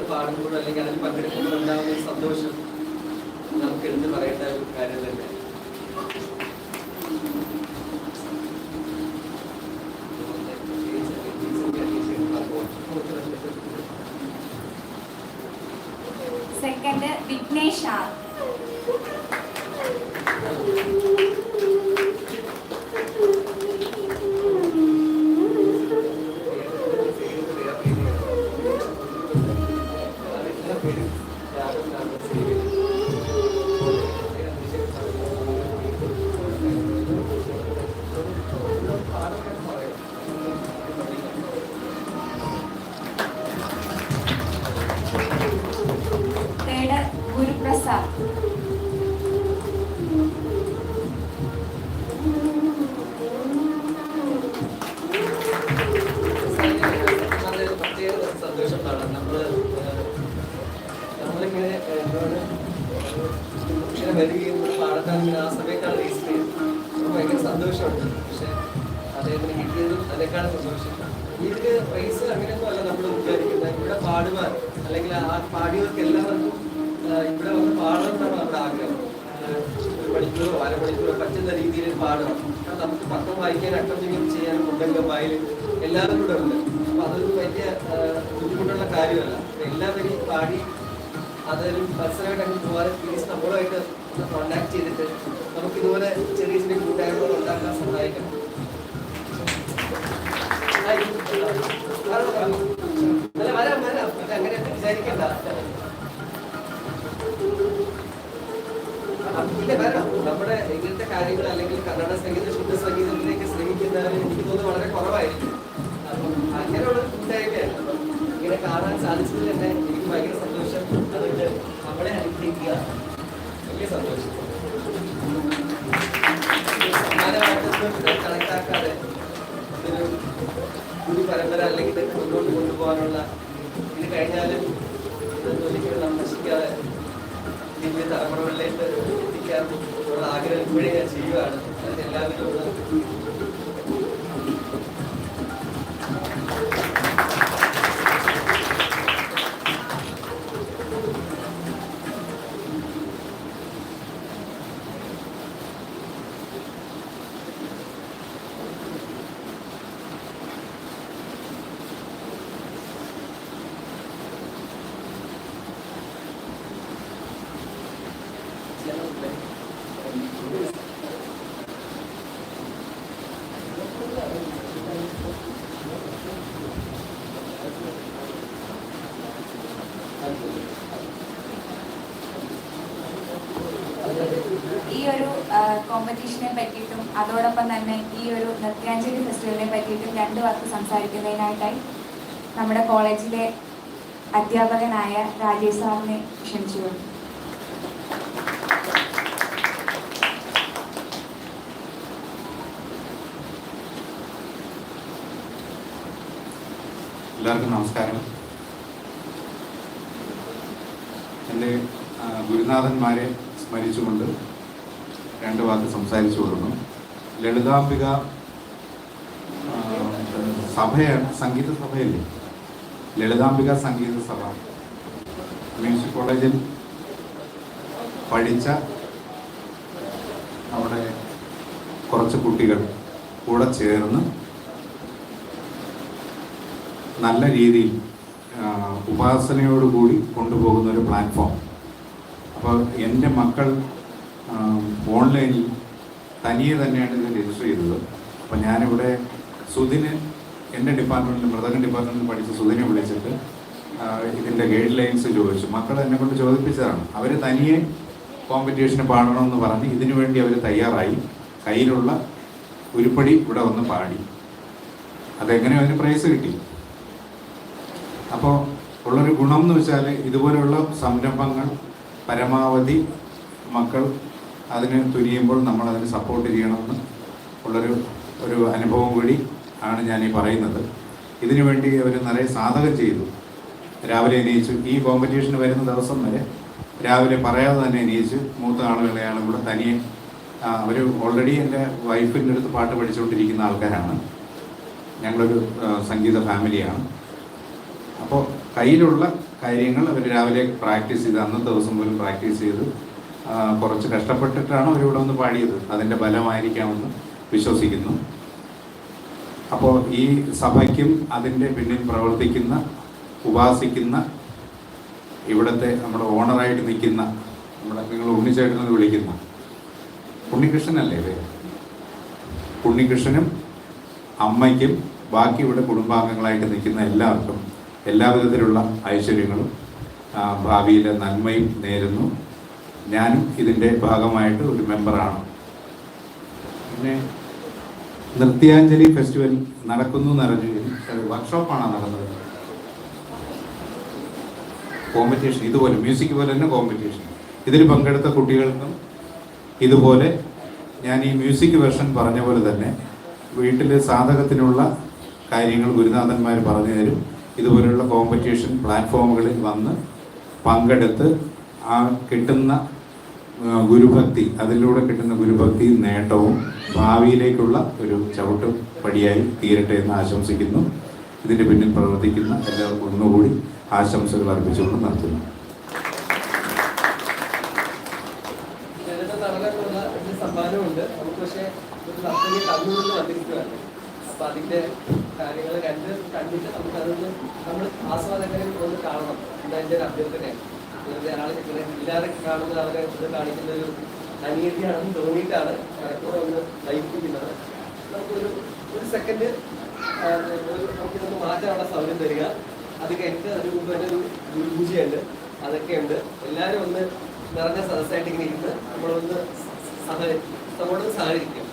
പാടുമ്പോൾ അല്ലെങ്കിൽ അതിൽ പങ്കെടുക്കുമ്പോൾ ഉണ്ടാകുന്ന ഒരു സന്തോഷം നമുക്ക് എടുത്ത് പറയേണ്ട ഒരു കാര്യം തന്നെ. Second Vignesh R. Third Guruprasad. പ്രത്യേക സന്തോഷമാണ്. നമ്മളിങ്ങനെ ഇങ്ങനെ വരികയും പാടത്താൻ ആ സമയത്താണ് രജിസ്റ്റർ ചെയ്തത്. നമുക്ക് ഭയങ്കര സന്തോഷമുണ്ട്. പക്ഷെ അദ്ദേഹത്തിന് കിട്ടിയതും അതിനേക്കാളും സന്തോഷം. ഇതിന് പ്രൈസ് അങ്ങനെയൊന്നും അല്ല നമ്മൾ വിചാരിക്കുന്നത്. ഇവിടെ പാടുവാൻ അല്ലെങ്കിൽ ആ പാടിയവർക്ക് എല്ലാവർക്കും ഇവിടെ വന്ന് പാടണമെന്നാണ് നമ്മുടെ ആഗ്രഹം. ഒരു മണിക്കൂറോ അരമണിക്കൂറോ പറ്റുന്ന രീതിയിൽ പാടണം. കാരണം നമുക്ക് പത്രം വായിക്കാൻ അക്കംപ്ലിമെന്റ് ചെയ്യാൻ ഉണ്ടെങ്കിൽ വായിൽ എല്ലാവരും കൂടെ ഉണ്ട്. അപ്പൊ അതൊരു വലിയ ബുദ്ധിമുട്ടുള്ള കാര്യമല്ല. എല്ലാവരും പാടി അതൊരു മത്സരമായിട്ട് അങ്ങ് പോകാതെ പ്ലീസ് നമ്മളുമായിട്ട് ഒന്ന് കോണ്ടാക്ട് ചെയ്തിട്ട് നമുക്ക് ഇതുപോലെ ചെറിയ ചെറിയ കൂട്ടായ്മകൾ ഉണ്ടാക്കാൻ സഹായിക്കണം. വരാം വരാം. അങ്ങനെ വിചാരിക്കണ്ട. പിന്നെ വരാം. നമ്മുടെ ഇങ്ങനത്തെ കാര്യങ്ങൾ അല്ലെങ്കിൽ കന്നഡ സംഗീതം ശുദ്ധ സംഗീതത്തിലേക്ക് ശ്രമിക്കുന്നവർ എനിക്ക് തോന്നുന്നു വളരെ കുറവായിരിക്കും. അപ്പം അങ്ങനെയുള്ള കൂട്ടായ്മയാണ് ഇങ്ങനെ കാണാൻ സാധിച്ചതിൽ തന്നെ എനിക്ക് ഭയങ്കര സന്തോഷം. അതുകൊണ്ട് നമ്മളെ അനുഗ്രഹിക്കുക. വലിയ സന്തോഷം. സമ്മാനമായിട്ടൊന്നും കണക്കാക്കാതെ ഒരു ഗുരു പരമ്പര അല്ലെങ്കിൽ ഇതൊക്കെ മുന്നോട്ട് കൊണ്ടുപോകാനുള്ള ഇത് കഴിഞ്ഞാലും ഇതൊന്നും ഒരിക്കലും നാം നശിക്കാതെ വലിയ തലമുറകളിലേക്ക് എത്തിക്കാൻ ഉള്ള ആഗ്രഹം ഇപ്പോഴേ ഞാൻ ചെയ്യുകയാണ്. അതിന് എല്ലാവരും ഒരു കോമ്പറ്റീഷനെ പറ്റിയിട്ടും അതോടൊപ്പം തന്നെ ഈ ഒരു നൃത്യാഞ്ജലി ഫെസ്റ്റിവലിനെ പറ്റിയിട്ടും 2 വാക്ക് സംസാരിക്കുന്നതിനായിട്ടായി നമ്മുടെ കോളേജിലെ അധ്യാപകനായ രാജേഷ് സാറിനെ ക്ഷണിച്ചുകൊള്ളു. എല്ലാവർക്കും നമസ്കാരം. എൻ്റെ ഗുരുനാഥന്മാരെ സ്മരിച്ചുകൊണ്ട് 2 വാക്ക് സംസാരിച്ചു കൊടുക്കുന്നു. ലളിതാംബിക സഭയാണ്, സംഗീത സഭയല്ലേ, ലളിതാംബിക സംഗീത സഭ. മ്യൂസിക് കോളേജിൽ പഠിച്ച അവിടെ കുറച്ച് കുട്ടികൾ കൂടെ ചേർന്ന് നല്ല രീതിയിൽ ഉപാസനയോടുകൂടി കൊണ്ടുപോകുന്ന ഒരു പ്ലാറ്റ്ഫോം. അപ്പോൾ എൻ്റെ മക്കൾ ഓൺലൈനിൽ തനിയെ തന്നെയാണ് ഇത് രജിസ്റ്റർ ചെയ്തത്. അപ്പോൾ ഞാനിവിടെ സുധിന്, എൻ്റെ ഡിപ്പാർട്ട്മെൻറ്റിൽ മൃദംഗ ഡിപ്പാർട്ട്മെൻറ്റിൽ പഠിച്ച സുധിനെ വിളിച്ചിട്ട് ഇതിൻ്റെ ഗൈഡ് ലൈൻസ് ചോദിച്ചു. മക്കൾ എന്നെ കൊണ്ട് ചോദിപ്പിച്ചതാണ്. അവർ തനിയെ കോമ്പറ്റീഷന് പാടണമെന്ന് പറഞ്ഞ് ഇതിനു വേണ്ടി അവർ തയ്യാറായി. കയ്യിലുള്ള ഉരുപ്പടി ഇവിടെ വന്ന് പാടി. അതെങ്ങനെ അതിന് പ്രൈസ് കിട്ടി. അപ്പോൾ ഉള്ളൊരു ഗുണം എന്ന് വെച്ചാൽ ഇതുപോലെയുള്ള സംരംഭങ്ങൾ പരമാവധി മക്കൾ അതിന് തുനിയുമ്പോൾ നമ്മളതിന് സപ്പോർട്ട് ചെയ്യണമെന്ന് ഒരു അനുഭവം കൂടി ആണ് ഞാനീ പറയുന്നത്. ഇതിനു വേണ്ടി അവർ നിറയെ സാധകം ചെയ്തു. രാവിലെ എണീച്ചു, ഈ കോമ്പറ്റീഷന് വരുന്ന ദിവസം വരെ രാവിലെ പറയാതെ തന്നെ എണീച്ച് മൂത്ത ആളും ഇളയാളും കൂടെ തനിയെ, അവർ ഓൾറെഡി എൻ്റെ വൈഫിൻ്റെ അടുത്ത് പാട്ട് പഠിച്ചുകൊണ്ടിരിക്കുന്ന ആൾക്കാരാണ്. ഞങ്ങളൊരു സംഗീത ഫാമിലിയാണ്. അപ്പോൾ കയ്യിലുള്ള കാര്യങ്ങൾ അവർ രാവിലെ പ്രാക്ടീസ് ചെയ്ത്, അന്നത്തെ ദിവസം പോലും പ്രാക്ടീസ് ചെയ്ത് കുറച്ച് കഷ്ടപ്പെട്ടിട്ടാണ് അവരിവിടെ ഒന്ന് പാടിയത്. അതിൻ്റെ ഫലമായിരിക്കാമെന്ന് വിശ്വസിക്കുന്നു. അപ്പോൾ ഈ സഭയ്ക്കും അതിൻ്റെ പിന്നിൽ പ്രവർത്തിക്കുന്ന, ഉപാസിക്കുന്ന, ഇവിടുത്തെ നമ്മുടെ ഓണറായിട്ട് നിൽക്കുന്ന, നിങ്ങൾ ഉണ്ണിച്ചേട്ടനെന്ന് വിളിക്കുന്ന ഉണ്ണികൃഷ്ണനല്ലേ പേര്, ഉണ്ണികൃഷ്ണനും അമ്മയ്ക്കും ബാക്കി ഇവിടെ കുടുംബാംഗങ്ങളായിട്ട് നിൽക്കുന്ന എല്ലാവർക്കും എല്ലാവിധത്തിലുള്ള ഐശ്വര്യങ്ങളും ഭാവിയിലെ നന്മയും നേരുന്നു. ഞാനും ഇതിൻ്റെ ഭാഗമായിട്ട് ഒരു മെമ്പറാണ്. പിന്നെ നൃത്യാഞ്ജലി ഫെസ്റ്റിവൽ നടക്കുന്നു എന്നറിഞ്ഞു. വർക്ക്ഷോപ്പാണ് നടന്നത്. കോമ്പറ്റീഷൻ ഇതുപോലെ മ്യൂസിക് പോലെ തന്നെ കോമ്പറ്റീഷൻ. ഇതിൽ പങ്കെടുത്ത കുട്ടികൾക്കും ഇതുപോലെ ഞാൻ ഈ മ്യൂസിക് വെർഷൻ പറഞ്ഞ പോലെ തന്നെ വീട്ടിൽ സാധകത്തിനുള്ള കാര്യങ്ങൾ ഗുരുനാഥന്മാർ പറഞ്ഞു തരും. ഇതുപോലെയുള്ള കോമ്പറ്റീഷൻ പ്ലാറ്റ്ഫോമുകളിൽ വന്ന് പങ്കെടുത്ത് ആ കിട്ടുന്ന ഗുരുഭക്തി, അതിലൂടെ കിട്ടുന്ന ഗുരുഭക്തി നേട്ടവും ഭാവിയിലേക്കുള്ള ഒരു ചവിട്ട് പടിയായി തീരട്ടെ എന്ന് ആശംസിക്കുന്നു. ഇതിൻ്റെ പിന്നിൽ പ്രവർത്തിക്കുന്ന എല്ലാവർക്കും ഒന്നുകൂടി ആശംസകൾ അർപ്പിച്ചുകൊണ്ട് നടത്തുന്നു. സമ്മാനമുണ്ട് നമുക്ക്, പക്ഷേ ഒരു നർത്തകി കണ്ണൂരിൽ വന്നിരിക്കുകയാണ്. അപ്പം അതിൻ്റെ കാര്യങ്ങൾ കണ്ടിട്ട് നമുക്കതൊന്ന് നമ്മൾ ആസ്വാദകരെ ഒന്ന് കാണണം. എന്താ എൻ്റെ ഒരു അഭ്യർത്ഥനയാണ്. വെറുതെ ആൾ ഇങ്ങനെ ഇല്ലാതെ കാണുന്ന അവരെ ഇത് കാണിക്കുന്ന ഒരു അനീതിയാണെന്ന് തോന്നിയിട്ടാണ് കൂടെ ഒന്ന് ലയിപ്പിക്കുന്നത്. നമുക്കൊരു സെക്കൻഡ് നമുക്കിതൊന്ന് മാറ്റാനുള്ള സൗകര്യം തരിക. അത് കഴിഞ്ഞിട്ട് അതിന് മുമ്പ് തന്നെ ഒരു ഗുരുപൂജയുണ്ട്, അതൊക്കെയുണ്ട്. എല്ലാവരും ഒന്ന് നിറഞ്ഞ സദസ്സായിട്ട് ഇങ്ങനെ ഇരുന്ന് നമ്മളൊന്ന് നമ്മളോട് സഹകരിക്കും.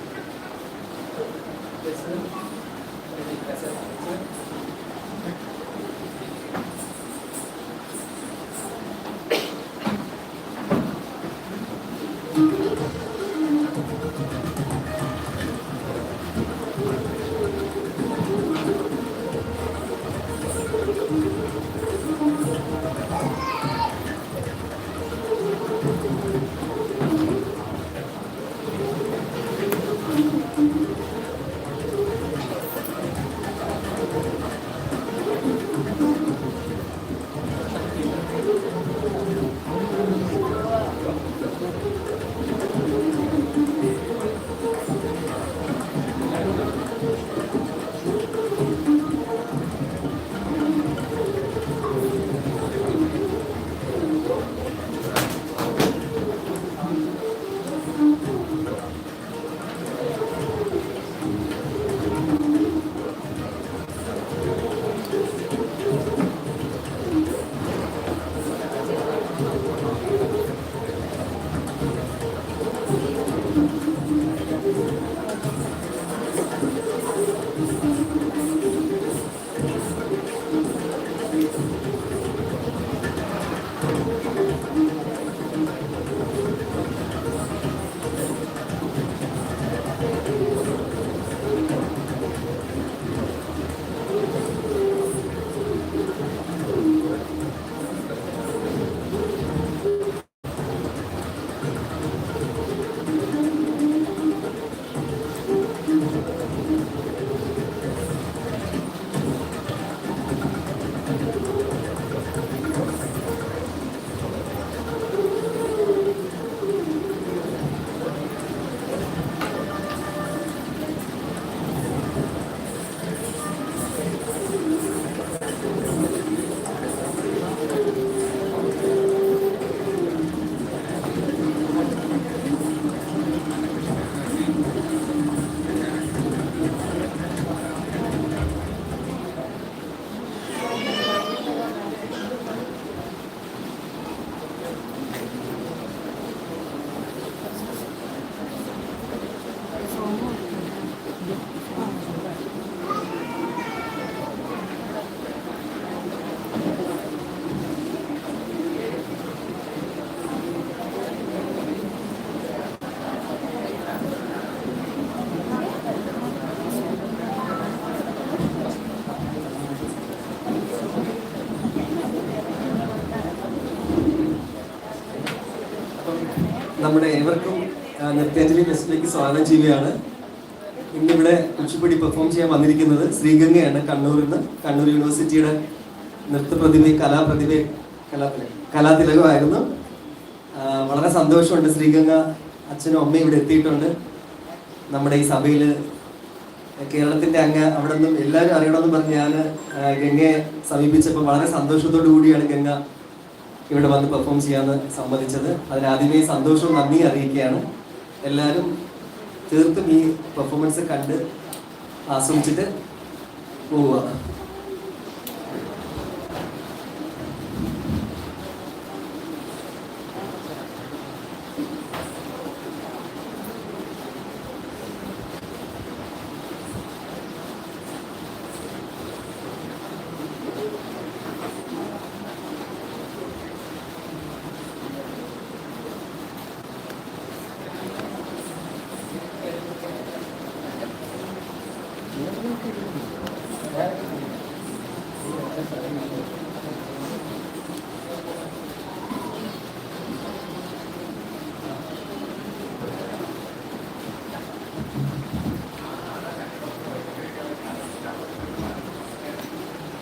നമ്മുടെ ഏവർക്കും നൃത്യാഞ്ജലി ഫെസ്റ്റിലേക്ക് സ്വാഗതം ചെയ്യുകയാണ്. ഇന്നിവിടെ കുച്ചിപ്പുടി പെർഫോം ചെയ്യാൻ വന്നിരിക്കുന്നത് ശ്രീഗംഗയാണ്, കണ്ണൂരിൽ നിന്ന്. കണ്ണൂർ യൂണിവേഴ്സിറ്റിയുടെ നൃത്തപ്രതിഭയും കലാതിലകമായിരുന്നു. വളരെ സന്തോഷമുണ്ട്. ശ്രീഗംഗ അച്ഛനും അമ്മയും ഇവിടെ എത്തിയിട്ടുണ്ട്. നമ്മുടെ ഈ സഭയിൽ കേരളത്തിൻ്റെ അങ്ങ് അവിടെ നിന്നും എല്ലാവരും അറിയണമെന്ന് പറഞ്ഞ് ഞാൻ ഗംഗയെ സമീപിച്ചപ്പോൾ വളരെ സന്തോഷത്തോടു കൂടിയാണ് ഗംഗ ഇവിടെ വന്ന് പെർഫോം ചെയ്യാമെന്ന് സമ്മതിച്ചത്. അതിനാദ്യമേ സന്തോഷവും നന്ദി അറിയിക്കുകയാണ്. എല്ലാവരും തീർത്തും ഈ പെർഫോമൻസ് കണ്ട് ആസ്വദിച്ചിട്ട് പോവുക.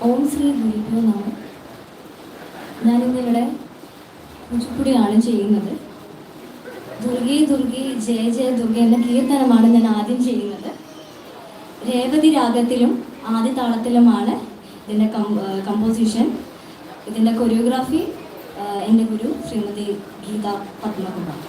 ഓം ശ്രീ ഗുരുഭ്യോ നമഃ. ഞാനിന്നിവിടെ കുച്ചിപ്പുടിയാണ് ചെയ്യുന്നത്. ദുർഗേ ദുർഗേ ജയ ജയ ദുർഗ എന്ന കീർത്തനമാണ് ഞാൻ ആദ്യം ചെയ്യുന്നത്. രേവതി രാഗത്തിലും ആദ്യ താളത്തിലുമാണ് ഇതിൻ്റെ കമ്പോസിഷൻ. ഇതിൻ്റെ കൊറിയോഗ്രാഫി എൻ്റെ ഗുരു ശ്രീമതി ഗീത പത്മകുമാർ.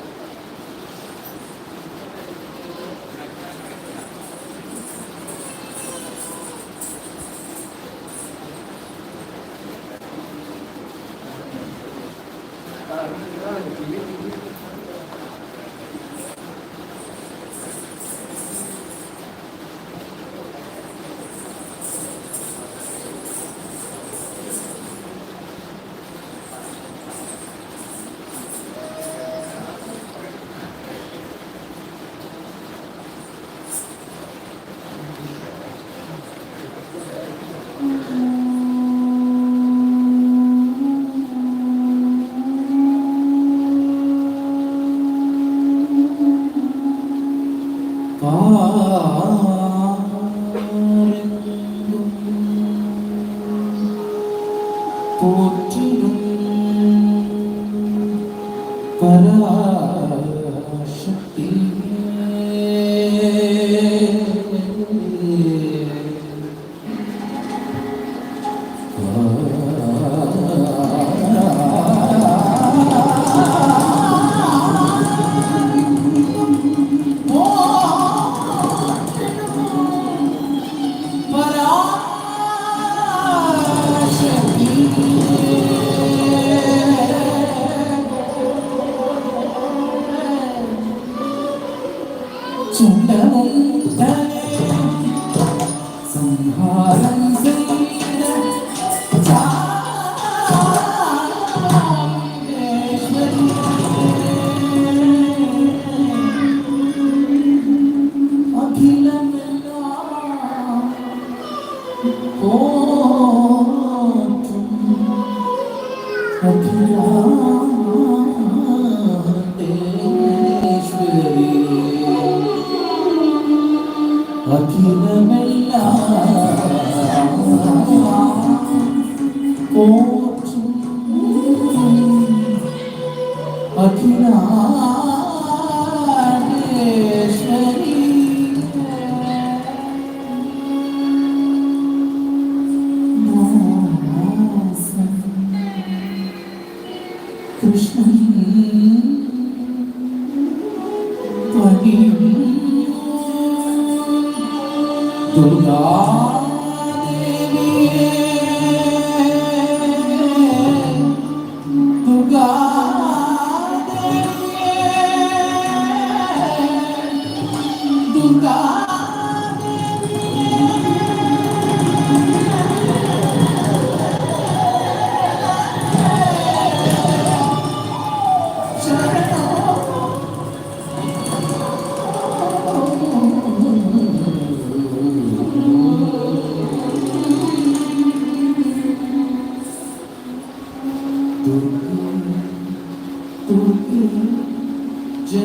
जय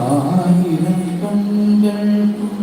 ആയിരം കണ്ണുകൾക്കും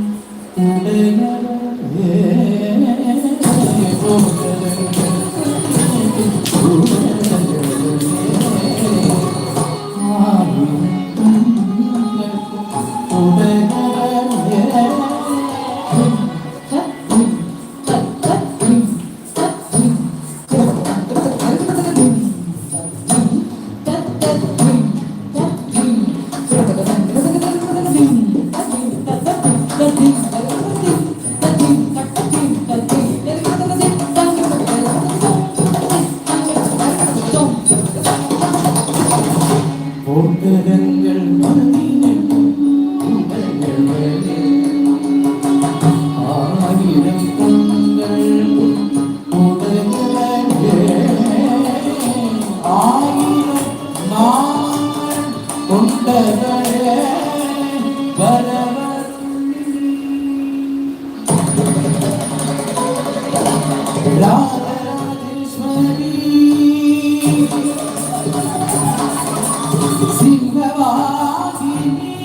ഓർക്കരങ്ങൾ ആയിരം കണ്ണുകൾ ആയിരം നാൾ കൊണ്ടകളെ രാധരാജേശ്വരി സിംഹവാഹിനി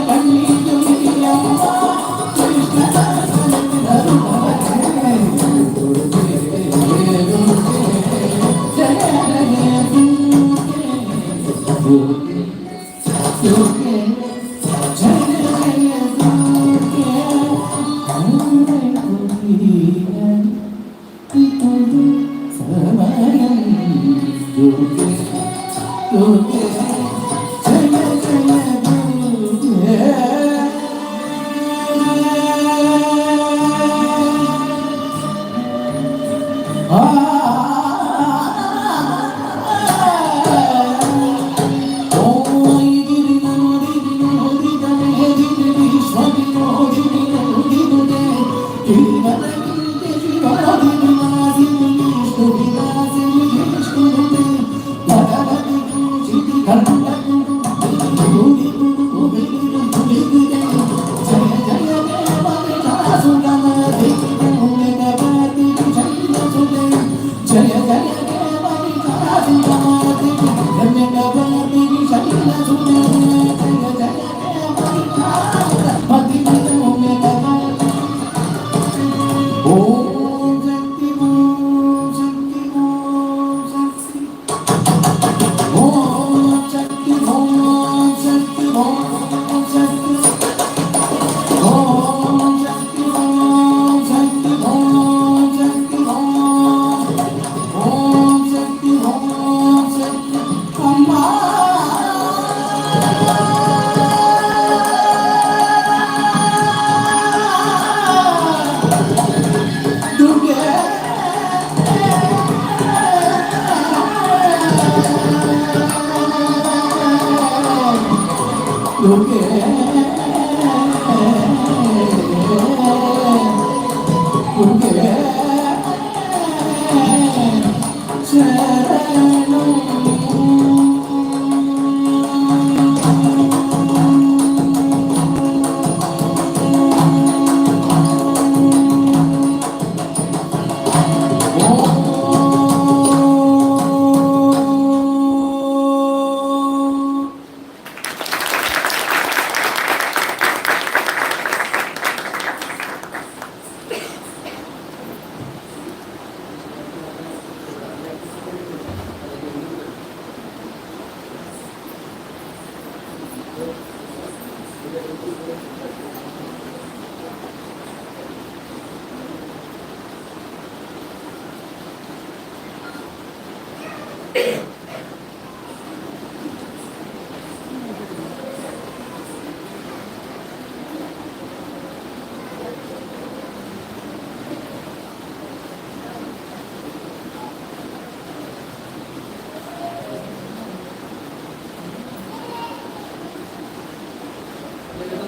I'm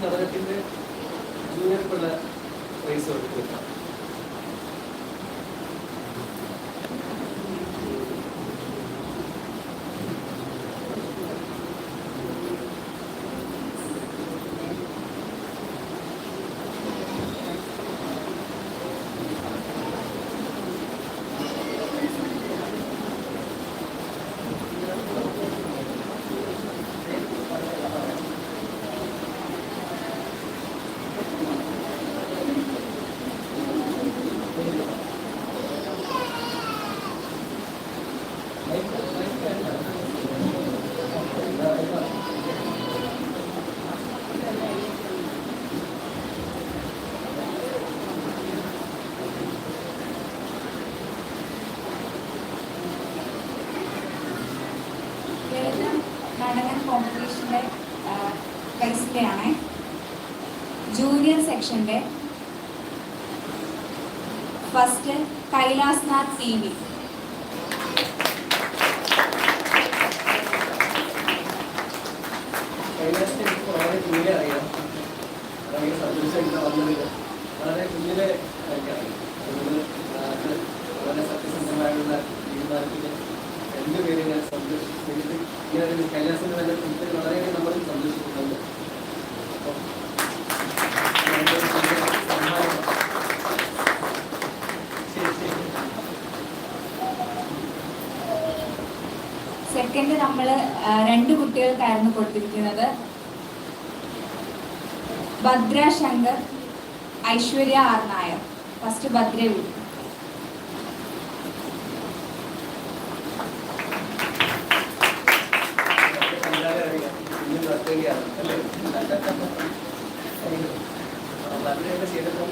നടനത്തിന്റെ ജൂനിയർക്കുള്ള പ്രൈസ് കൊടുക്കുക. നടനം കോമ്പറ്റീഷന്റെ പ്രൈസിന്റെയാണ്. ജൂനിയർ സെക്ഷന്റെ ഫസ്റ്റ് കൈലാസ്നാഥ് TV. കൈലാസിനെ എനിക്ക് വളരെ കുഞ്ഞിലെ അറിയാം. വളരെ സന്തോഷമായിട്ട് വന്നത് വളരെ കുഞ്ഞിലെ എനിക്കറിയാം. വളരെ സത്യസന്ധമായുള്ള തീരുമാനത്തിന് രണ്ടുപേരും ഞാൻ സന്തോഷിച്ചിട്ട് ഇങ്ങനെ കൈലാസിന്റെ തന്നെ കുറിച്ച് വളരെയധികം നമ്മളും സന്തോഷിക്കുന്നുണ്ട്. സെക്കൻഡ് നമ്മൾ 2 കുട്ടികൾക്കായിരുന്നു കൊടുത്തിരിക്കുന്നത്. ഭദ്ര ശങ്കർ, ഐശ്വര്യ ആർ നായർ. ഫസ്റ്റ് ഭദ്ര വിട്ടു. ചെയ്തപ്പോൾ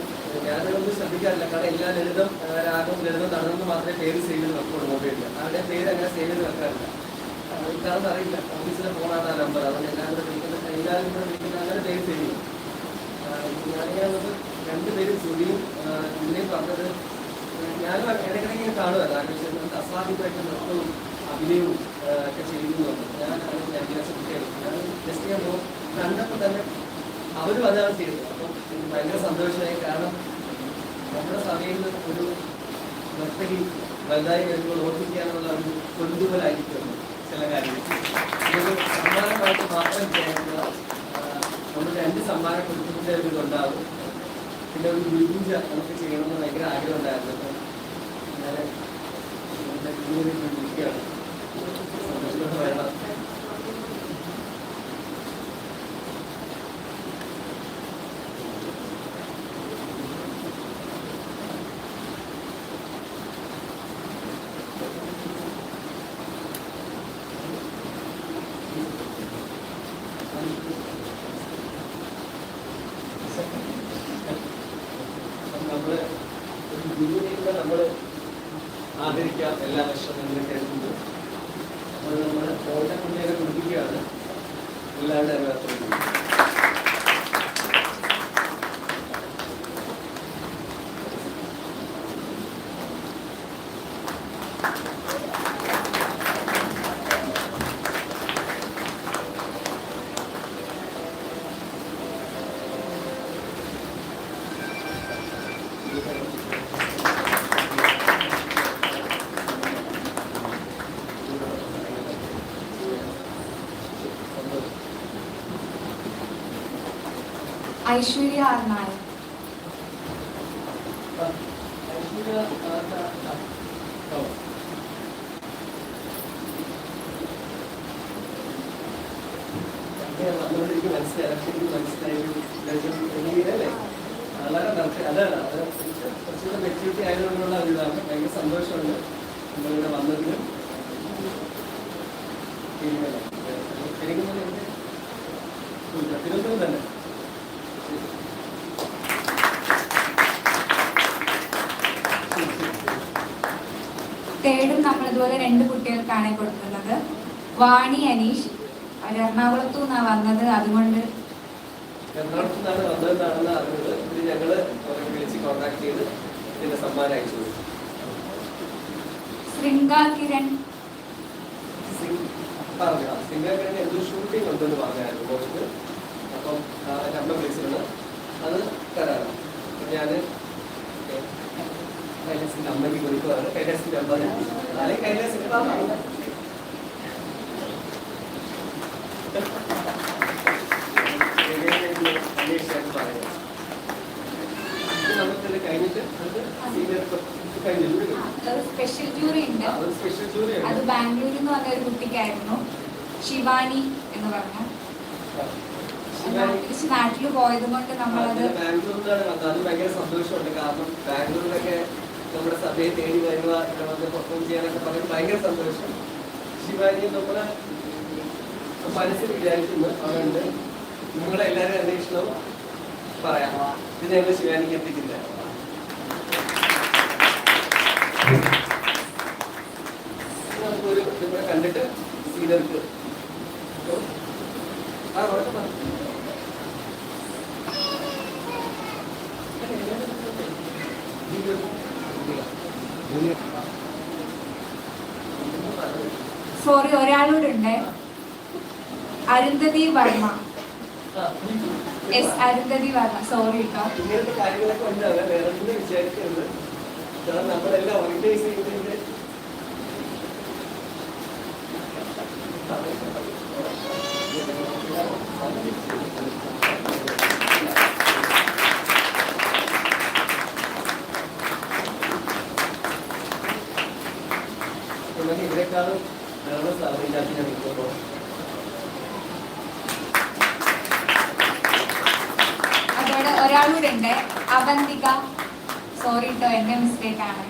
ഞാനതൊന്നും ശ്രദ്ധിക്കാറില്ല. കാരണം എല്ലാ ലളിതം രാഗവും ലളിതം നടന്നു മാത്രമേ പേര് സേവ് ചെയ്ത് വെക്കുള്ളൂ മൊബൈലിൽ. അവരുടെ പേര് അങ്ങനെ സേവ് ചെയ്ത് വെക്കാറില്ല. കാരണം അറിയില്ല, ഓഫീസിലെ ഫോണാണ് ആ നമ്പർ. അതുകൊണ്ട് എല്ലാവരും കൂടെ വിളിക്കുന്ന അങ്ങനെ പേര് സേവ് ചെയ്യും. ഞാനിങ്ങനെ വന്നത് 2 പേരും ശ്രുതിയും ഇന്നേയും പറഞ്ഞത് ഞാനും ഇടയ്ക്കിടയ്ക്ക് കാണുമല്ലോ. നമുക്ക് അസാധ്യമായിട്ട് നൃത്തവും അഭിനയവും ഒക്കെ ചെയ്യുന്നു. ഞാൻ ജസ്റ്റ് ഞാൻ കണ്ടപ്പോൾ തന്നെ അവരും അതാണ് ചെയ്തത്. അപ്പം എനിക്ക് ഭയങ്കര സന്തോഷമായി. കാരണം നമ്മുടെ സഭയിൽ ഒരു നർത്തകി വലുതായി വരുമ്പോൾ ഓർമ്മിക്കാനുള്ള ഒരു കൊണ്ടുപോലായിരിക്കും ചില കാര്യങ്ങൾ. ഇതൊരു സമ്മാനമായിട്ട് മാത്രം ചെയ്യാനുള്ള നമ്മൾ 2 സമ്മാനം കൊടുക്കുന്നതിൻ്റെ ഒരു ഇതുണ്ടാകും. പിന്നെ ഒരു ഗുരുപൂജ നമുക്ക് ചെയ്യണമെന്ന് ഭയങ്കര ആഗ്രഹം ഉണ്ടായിരുന്നു. അപ്പം ഞാൻ ഇരിക്കുകയാണ്. സന്തോഷത്തോടെ വേണം. ആദരിക്കാം എല്ലാ വർഷവും എന്ന് കേൾക്കുന്നു. അപ്പോൾ നമ്മൾ ഓട്ടക്കുള്ളിയൊക്കെ കുടിപ്പിക്കുകയാണ് എല്ലാവരുടെ അനുഭവത്തിൽ. ഐശ്വര്യ ആർ നായർ. എനിക്ക് മനസ്സിലായി അല്ലേ? വളരെ അതാണ് അത് കുറച്ചുകൂടെ മെച്യൂരിറ്റി ആയതുകൊണ്ടുള്ള ഒരു ഇതാണ്. ഭയങ്കര സന്തോഷമുണ്ട് നമ്മളിവിടെ വന്നതിനും. തിരുവനന്തപുരം തന്നെ. തേർഡും നമ്മളിതുപോലെ 2 കുട്ടികൾക്കാണ് കൊടുക്കുന്നത്. വാണി അനീഷ്, അവർ എറണാകുളത്തു നിന്നാണ് വന്നത്. അതുകൊണ്ട് എറണാകുളത്ത് നിന്നാണ് വന്നതെന്നാണെന്ന് അറിഞ്ഞത്. ഇത് ഞങ്ങള് വിളിച്ച് കോൺടാക്ട് ചെയ്ത് ഇതിന്റെ സമ്മാനം അയച്ചു. ശൃംഗാകിരൺ പറഞ്ഞു ശൃംഗാകിരൺ എന്തോ ഷൂട്ടിംഗ് ഉണ്ടെന്ന് പറഞ്ഞായിരുന്നു മോൾക്ക്. അപ്പം എൻ്റെ അമ്മ വിളിച്ചിരുന്നു, അത് തരാറ്. ഞാൻ കൈലാസിന്റെ അമ്മയ്ക്ക് കൊടുക്കുകയാണ്. കൈലാസിന്റെ അമ്മ അല്ലെങ്കിൽ കൈലാസിന്റെ അന്വേഷിച്ചാണ് പറയുന്നത്. നമുക്കത് കഴിഞ്ഞിട്ട് സീനിയർ സ്പെഷ്യൽ ജൂറി ഉണ്ട്. സ്പെഷ്യൽ ജൂറി അത് ബാംഗ്ലൂരിൽ നിന്ന് വന്ന ഒരു കുട്ടിക്കായിരുന്നു, ശിവാനി എന്ന് പറഞ്ഞ. തിരിച്ച് നാട്ടിൽ പോയത് കൊണ്ട് നമ്മളത് ബാംഗ്ലൂരിലാണ് വന്നത്. അത് ഭയങ്കര സന്തോഷമുണ്ട്. കാരണം ബാംഗ്ലൂരിലൊക്കെ നമ്മുടെ സഭയെ തേടി വരിക, ഇവിടെ വന്ന് പെർഫോം ചെയ്യാനൊക്കെ പറയുന്നത് ഭയങ്കര സന്തോഷം. ശിവാനി നമ്മുടെ മനസ്സിൽ വിചാരിക്കുന്നു അതുകൊണ്ട് നിങ്ങളെ എല്ലാവരും അന്വേഷണവും പറയാം. ഇത് ഞങ്ങൾ ശിവാനിക്ക് എത്തിക്കില്ല. നമുക്കൊരു നിങ്ങളെ കണ്ടിട്ട് സീനിയർക്ക് സോറി, ഒരാളൂടെ ഉണ്ട്. അരുന്ധതി വർമ്മ. അരുന്ധതി വർമ്മ. സോറി കേട്ടോ. ഇങ്ങനത്തെ കാര്യങ്ങളൊക്കെ ഉണ്ടാവുക. വേറെ ഒന്നും വിചാരിക്കരുത്. കാരണം നമ്മളെല്ലാം ഓർഗനൈസ് ചെയ്യുന്നതിന്റെ ഇതിനേക്കാളും വേറെ സ്ഥാപനത്തിനകത്ത് ഞാൻ നിൽക്കുമ്പോൾ അതോടെ ഒരാളൂടെ ഉണ്ട്, അവന്തിക. സോറി കേട്ടോ, എന്റെ മിസ്റ്റേക്ക് ആണ്.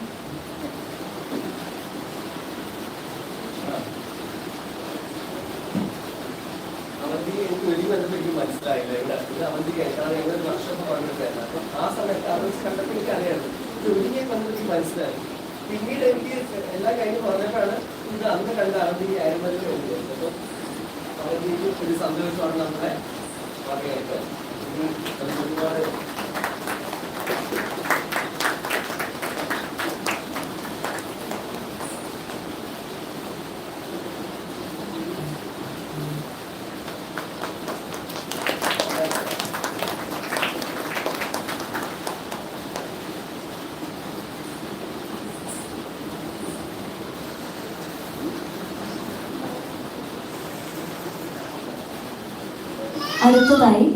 അവന്തിക എനിക്ക് ഒരു ബന്ധപ്പെട്ട് എനിക്ക് മനസ്സിലായില്ല. ഇത് അവന്തിക കാരണം ഞങ്ങൾ വർഷം പങ്കെടുത്തായിരുന്നു. അപ്പം ആ സമയത്ത് അവർ കണ്ടപ്പോൾ എനിക്ക് അറിയായിരുന്നു. ഇത് ഒരുങ്ങിയ ബന്ധം എനിക്ക് മനസ്സിലായി. പിന്നീട് എനിക്ക് എല്ലാ കാര്യം പറഞ്ഞപ്പോഴാണ് ഇത് അന്ന് കണ്ട അവന്തിക ആയിരുന്നല്ലോ എന്ന് വിചാരിച്ചത്. അപ്പം അവന്തിക്ക് ഒരു സന്തോഷമാണ് നമ്മളെ പറയാനായിട്ട്. ഒരുപാട് അടുത്തതായി